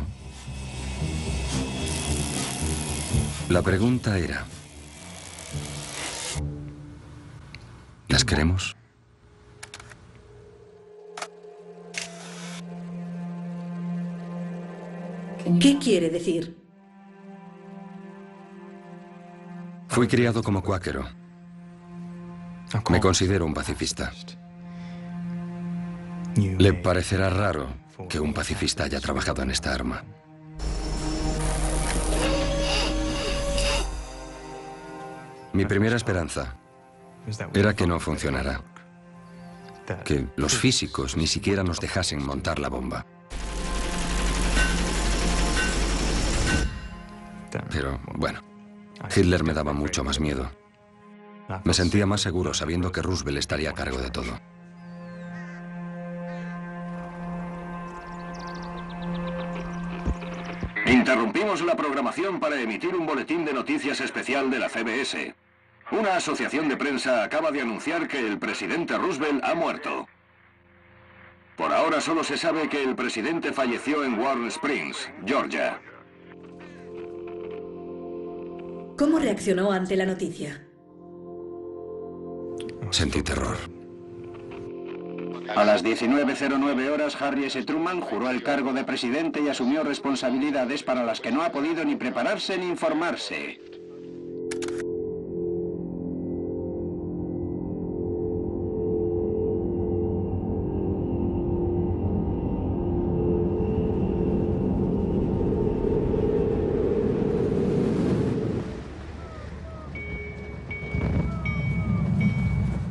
la pregunta era: ¿las queremos? ¿Qué quiere decir? Fui criado como cuáquero. Me considero un pacifista. Le parecerá raro que un pacifista haya trabajado en esta arma. Mi primera esperanza era que no funcionara. Que los físicos ni siquiera nos dejasen montar la bomba. Pero, bueno, Hitler me daba mucho más miedo. Me sentía más seguro sabiendo que Roosevelt estaría a cargo de todo. Interrumpimos la programación para emitir un boletín de noticias especial de la CBS. Una asociación de prensa acaba de anunciar que el presidente Roosevelt ha muerto. Por ahora solo se sabe que el presidente falleció en Warm Springs, Georgia. ¿Cómo reaccionó ante la noticia? Sentí terror. A las 19:09 horas, Harry S. Truman juró el cargo de presidente y asumió responsabilidades para las que no ha podido ni prepararse ni informarse.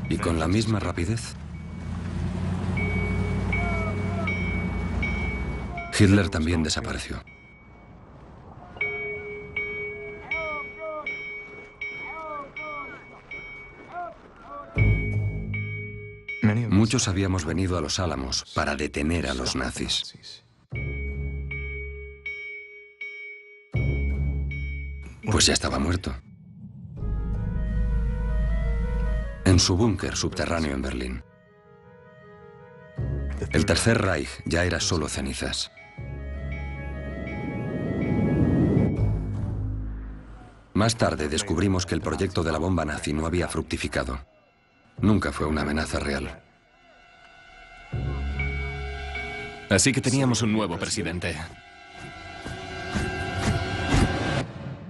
Y con la misma rapidez, Hitler también desapareció. Muchos habíamos venido a los Álamos para detener a los nazis. Pues ya estaba muerto. En su búnker subterráneo en Berlín. El Tercer Reich ya era solo cenizas. Más tarde descubrimos que el proyecto de la bomba nazi no había fructificado. Nunca fue una amenaza real. Así que teníamos un nuevo presidente.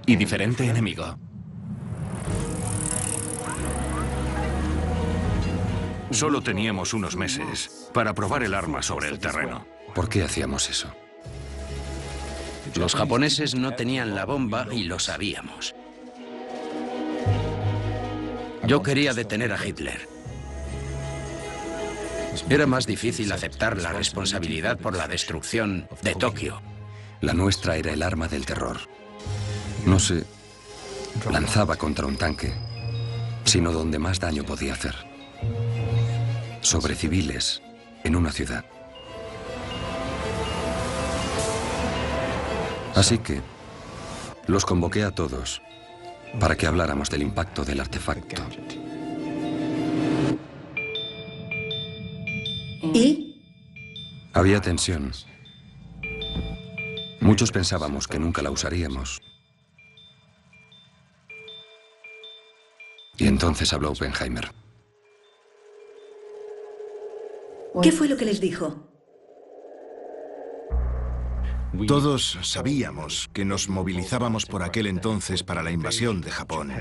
y diferente enemigo. Solo teníamos unos meses para probar el arma sobre el terreno. ¿Por qué hacíamos eso? Los japoneses no tenían la bomba y lo sabíamos. Yo quería detener a Hitler. Era más difícil aceptar la responsabilidad por la destrucción de Tokio. La nuestra era el arma del terror. No se lanzaba contra un tanque, sino donde más daño podía hacer. Sobre civiles en una ciudad. Así que los convoqué a todos para que habláramos del impacto del artefacto. ¿Y? Había tensión. Muchos pensábamos que nunca la usaríamos. Y entonces habló Oppenheimer. ¿Qué fue lo que les dijo? Todos sabíamos que nos movilizábamos por aquel entonces para la invasión de Japón.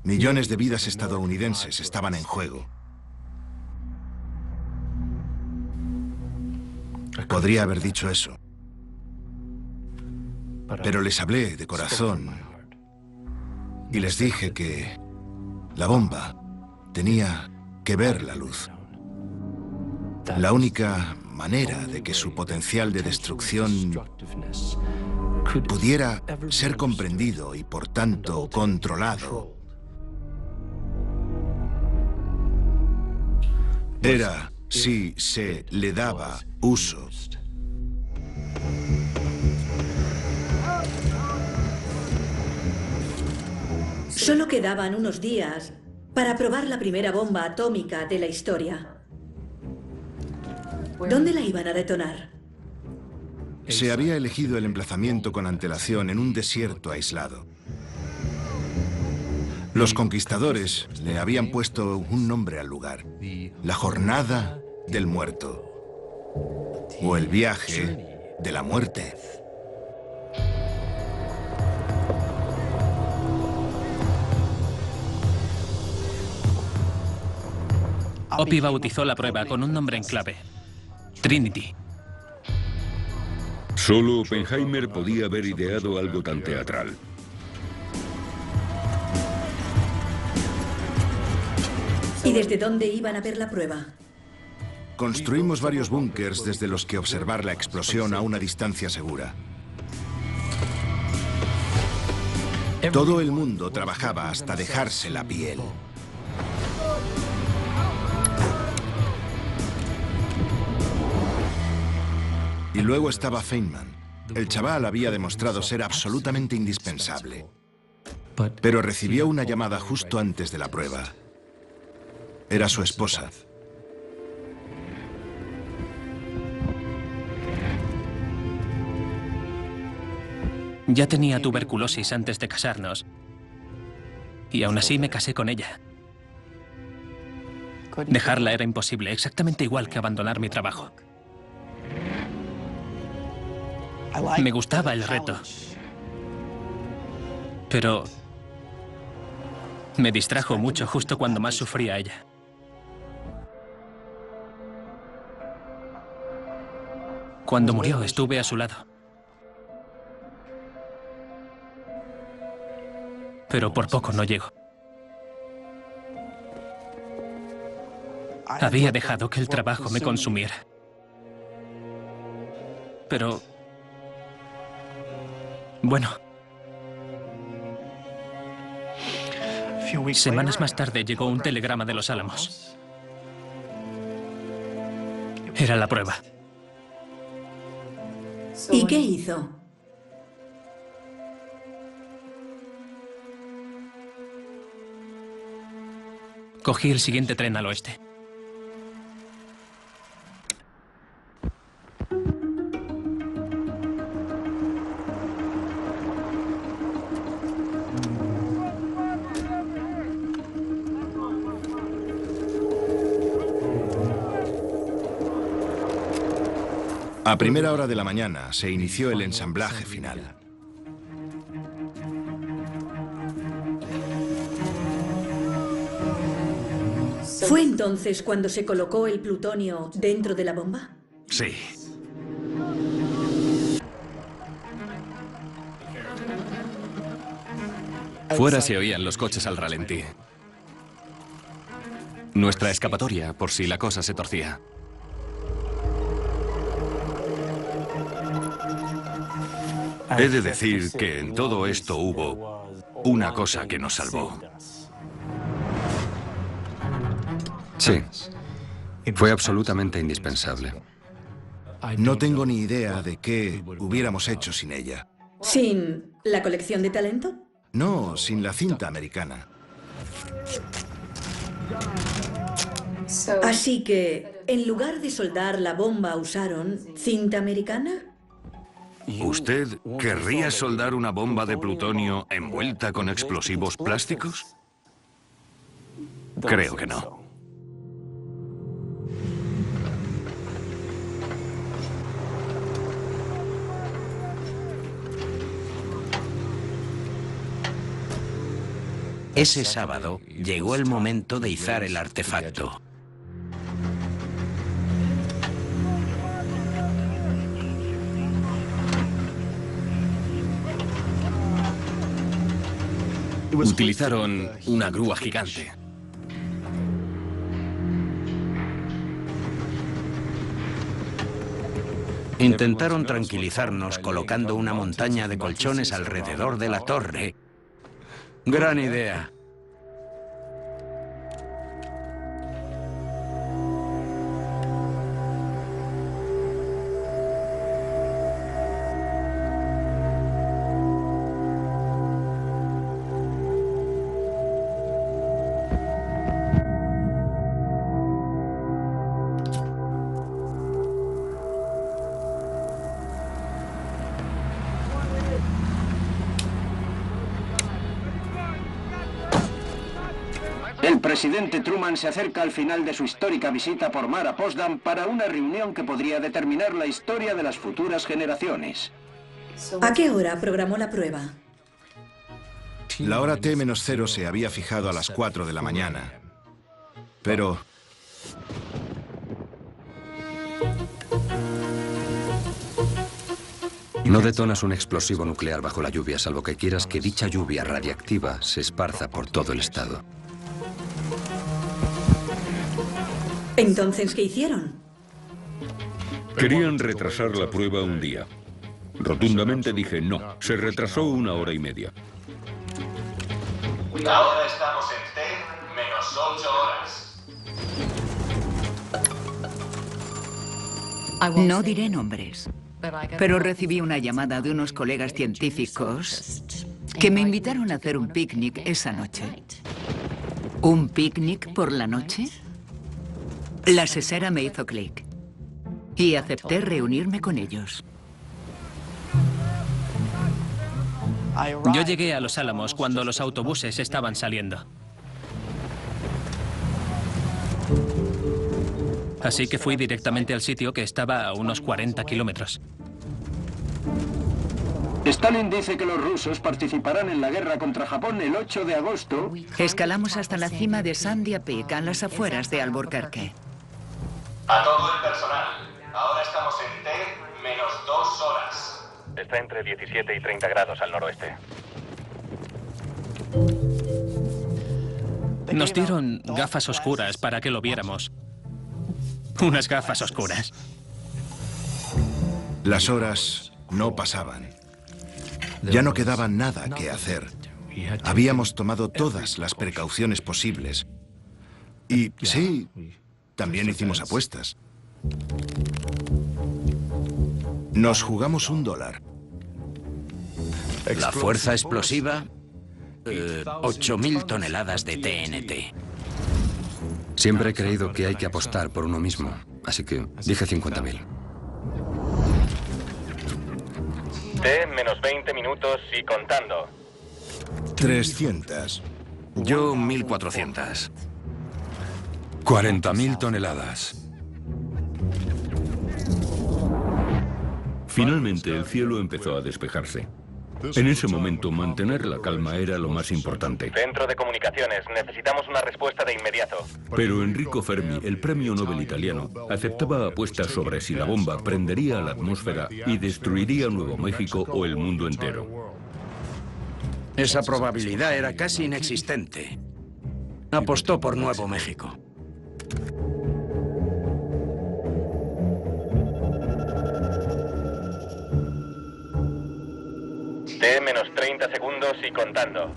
Millones de vidas estadounidenses estaban en juego. Podría haber dicho eso. Pero les hablé de corazón y les dije que la bomba tenía que ver la luz. La única manera de que su potencial de destrucción pudiera ser comprendido y por tanto controlado era si se le daba uso. Solo quedaban unos días para probar la primera bomba atómica de la historia. ¿Dónde la iban a detonar? Se había elegido el emplazamiento con antelación en un desierto aislado. Los conquistadores le habían puesto un nombre al lugar: la Jornada del Muerto, o el Viaje de la Muerte. Opie bautizó la prueba con un nombre en clave: Trinity. Solo Oppenheimer podía haber ideado algo tan teatral. ¿Y desde dónde iban a ver la prueba? Construimos varios búnkers desde los que observar la explosión a una distancia segura. Todo el mundo trabajaba hasta dejarse la piel. Y luego estaba Feynman. El chaval había demostrado ser absolutamente indispensable. Pero recibió una llamada justo antes de la prueba. Era su esposa. Ya tenía tuberculosis antes de casarnos. Y aún así me casé con ella. Dejarla era imposible, exactamente igual que abandonar mi trabajo. Me gustaba el reto. Pero me distrajo mucho justo cuando más sufría ella. Cuando murió, estuve a su lado. Pero por poco no llego. Había dejado que el trabajo me consumiera. Pero... bueno. Semanas más tarde llegó un telegrama de Los Álamos. Era la prueba. ¿Y qué hizo? Cogí el siguiente tren al oeste. A primera hora de la mañana se inició el ensamblaje final. ¿Fue entonces cuando se colocó el plutonio dentro de la bomba? Sí. Fuera se oían los coches al ralentí. Nuestra escapatoria, por si la cosa se torcía. He de decir que en todo esto hubo una cosa que nos salvó. Sí. Fue absolutamente indispensable. No tengo ni idea de qué hubiéramos hecho sin ella. ¿Sin la colección de talento? No, sin la cinta americana. Así que, en lugar de soldar la bomba, ¿usaron cinta americana? ¿Usted querría soldar una bomba de plutonio envuelta con explosivos plásticos? Creo que no. Ese sábado llegó el momento de izar el artefacto. Utilizaron una grúa gigante. Intentaron tranquilizarnos colocando una montaña de colchones alrededor de la torre. Gran idea. El presidente Truman se acerca al final de su histórica visita por mar a Potsdam para una reunión que podría determinar la historia de las futuras generaciones. ¿A qué hora programó la prueba? La hora T-0 se había fijado a las 4 de la mañana. Pero... No detonas un explosivo nuclear bajo la lluvia, salvo que quieras que dicha lluvia radiactiva se esparza por todo el estado. ¿Entonces qué hicieron? Querían retrasar la prueba un día. Rotundamente dije no. Se retrasó 1 hora y media. Ahora estamos en T-8 horas. No diré nombres, pero recibí una llamada de unos colegas científicos que me invitaron a hacer un picnic esa noche. ¿Un picnic por la noche? La sesera me hizo clic y acepté reunirme con ellos. Yo llegué a Los Álamos cuando los autobuses estaban saliendo. Así que fui directamente al sitio, que estaba a unos 40 kilómetros. Stalin dice que los rusos participarán en la guerra contra Japón el 8 de agosto. Escalamos hasta la cima de Sandia Peak, a las afueras de Albuquerque. A todo el personal, ahora estamos en T-2 horas. Está entre 17 y 30 grados al noroeste. Nos dieron gafas oscuras para que lo viéramos. Unas gafas oscuras. Las horas no pasaban. Ya no quedaba nada que hacer. Habíamos tomado todas las precauciones posibles. Y sí, también hicimos apuestas. Nos jugamos $1. La fuerza explosiva, 8.000 toneladas de TNT. Siempre he creído que hay que apostar por uno mismo, así que dije 50.000. T-20 minutos y contando. 300. Yo 1.400. 40.000 toneladas. Finalmente, el cielo empezó a despejarse. En ese momento, mantener la calma era lo más importante. Centro de comunicaciones, necesitamos una respuesta de inmediato. Pero Enrico Fermi, el premio Nobel italiano, aceptaba apuestas sobre si la bomba prendería a la atmósfera y destruiría Nuevo México o el mundo entero. Esa probabilidad era casi inexistente. Apostó por Nuevo México. T-menos 30 segundos y contando.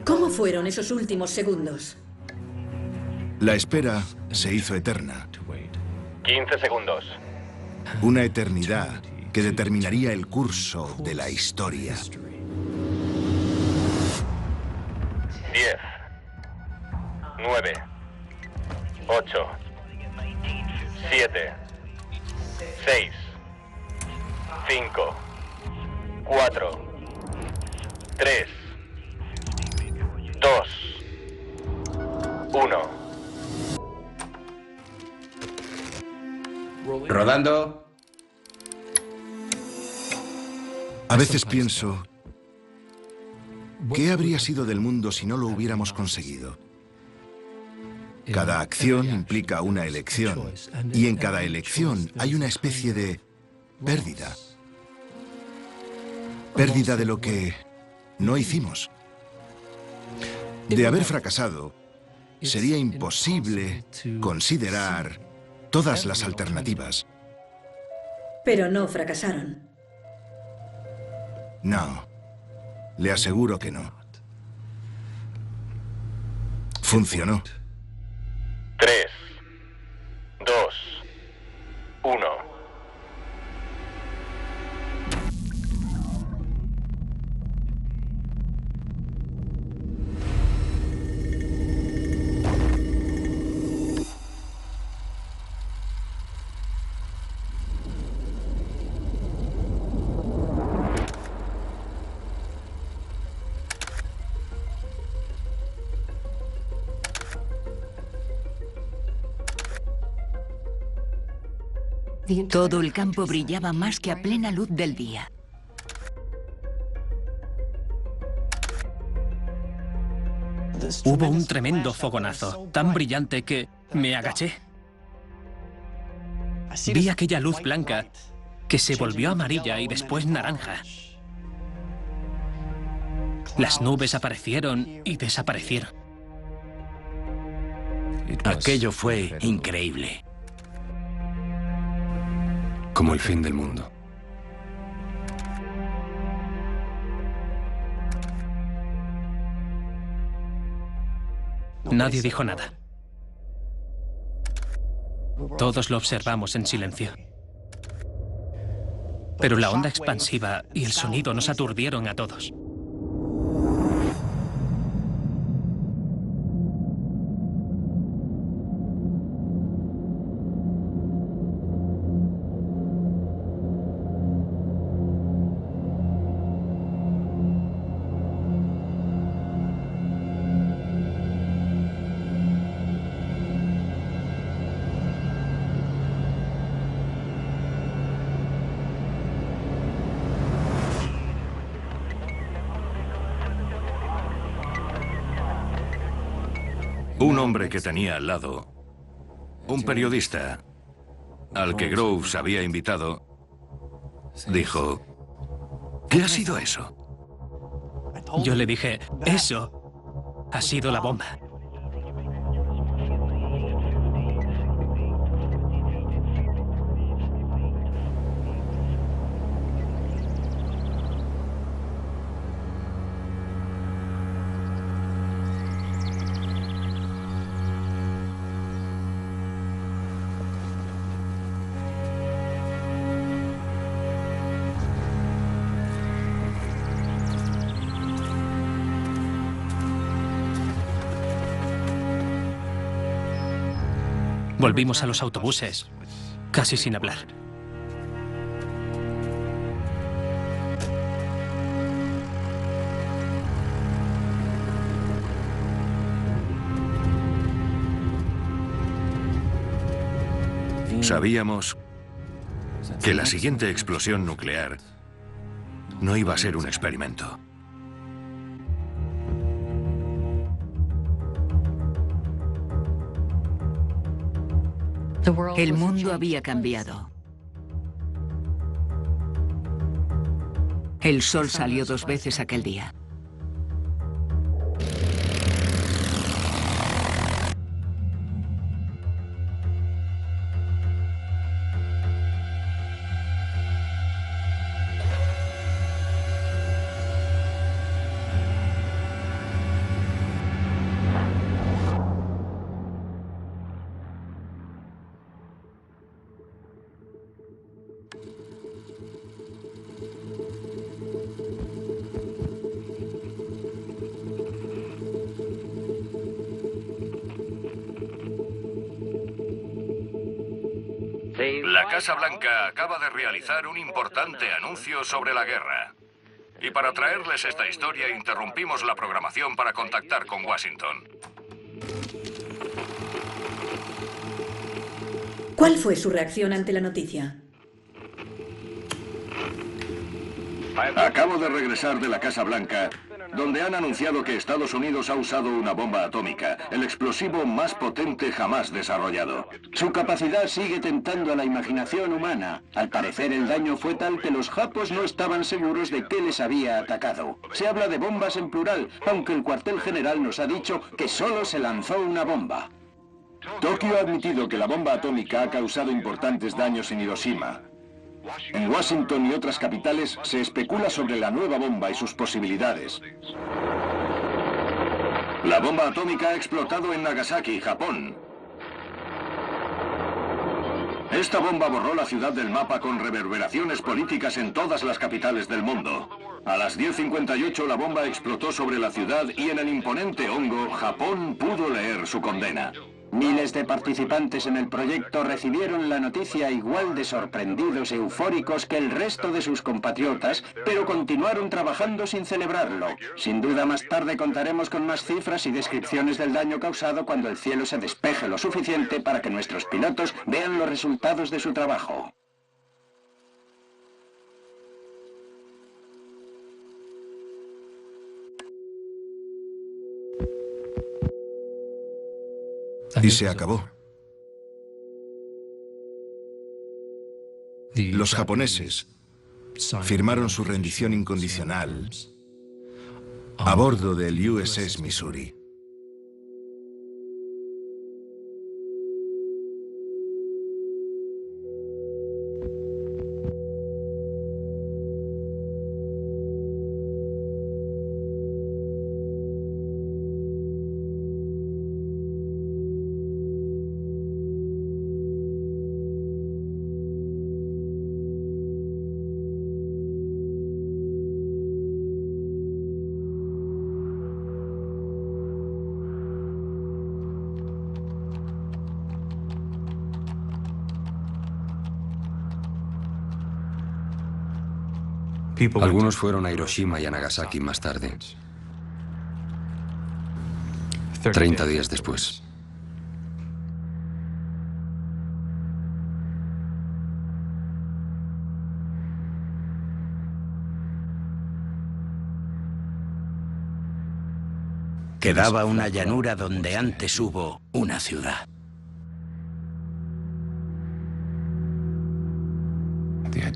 ¿Cómo fueron esos últimos segundos? La espera se hizo eterna. 15 segundos. Una eternidad que determinaría el curso de la historia. 10, 9, 8, 7, 6, 5, 4, 3, 2, 1. Rodando. A veces pienso, ¿qué habría sido del mundo si no lo hubiéramos conseguido? Cada acción implica una elección, y en cada elección hay una especie de pérdida. Pérdida de lo que no hicimos. De haber fracasado, sería imposible considerar todas las alternativas. Pero no fracasaron. No, le aseguro que no. Funcionó. 3, 2, 1. Todo el campo brillaba más que a plena luz del día. Hubo un tremendo fogonazo, tan brillante que me agaché. Vi aquella luz blanca que se volvió amarilla y después naranja. Las nubes aparecieron y desaparecieron. Aquello fue increíble. Como el fin del mundo. Nadie dijo nada. Todos lo observamos en silencio. Pero la onda expansiva y el sonido nos aturdieron a todos. Un hombre que tenía al lado, un periodista, al que Groves había invitado, dijo, ¿qué ha sido eso? Yo le dije, eso ha sido la bomba. Volvimos a los autobuses, casi sin hablar. Sabíamos que la siguiente explosión nuclear no iba a ser un experimento. El mundo había cambiado. El sol salió 2 veces aquel día. La Casa Blanca acaba de realizar un importante anuncio sobre la guerra. Y para traerles esta historia interrumpimos la programación para contactar con Washington. ¿Cuál fue su reacción ante la noticia? Acabo de regresar de la Casa Blanca, donde han anunciado que Estados Unidos ha usado una bomba atómica, el explosivo más potente jamás desarrollado. Su capacidad sigue tentando a la imaginación humana. Al parecer el daño fue tal que los japos no estaban seguros de qué les había atacado. Se habla de bombas en plural, aunque el cuartel general nos ha dicho que solo se lanzó una bomba. Tokio ha admitido que la bomba atómica ha causado importantes daños en Hiroshima. En Washington y otras capitales se especula sobre la nueva bomba y sus posibilidades. La bomba atómica ha explotado en Nagasaki, Japón. Esta bomba borró la ciudad del mapa con reverberaciones políticas en todas las capitales del mundo. A las 10:58 la bomba explotó sobre la ciudad y en el imponente hongo, Japón pudo leer su condena. Miles de participantes en el proyecto recibieron la noticia igual de sorprendidos e eufóricos que el resto de sus compatriotas, pero continuaron trabajando sin celebrarlo. Sin duda más tarde contaremos con más cifras y descripciones del daño causado cuando el cielo se despeje lo suficiente para que nuestros pilotos vean los resultados de su trabajo. Y se acabó. Los japoneses firmaron su rendición incondicional a bordo del USS Missouri. Algunos fueron a Hiroshima y a Nagasaki más tarde, 30 días después. Quedaba una llanura donde antes hubo una ciudad.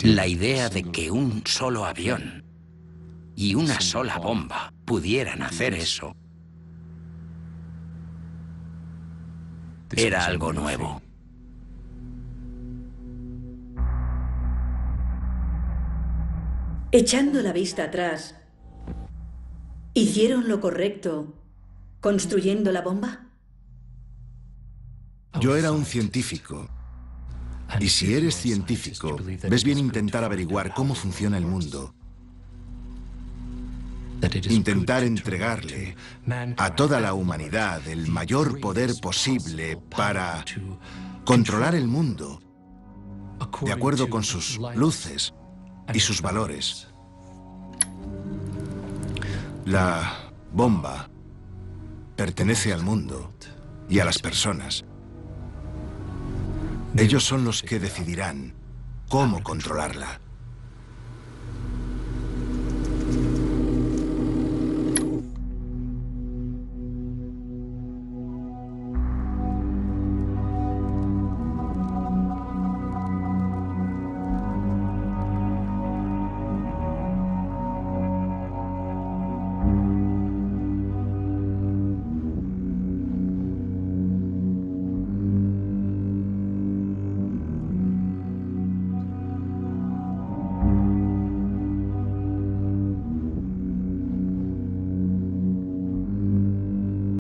La idea de que un solo avión y una sola bomba pudieran hacer eso era algo nuevo. Echando la vista atrás, ¿hicieron lo correcto construyendo la bomba? Yo era un científico. Y si eres científico, ves bien intentar averiguar cómo funciona el mundo. Intentar entregarle a toda la humanidad el mayor poder posible para controlar el mundo de acuerdo con sus luces y sus valores. La bomba pertenece al mundo y a las personas. Ellos son los que decidirán cómo controlarla.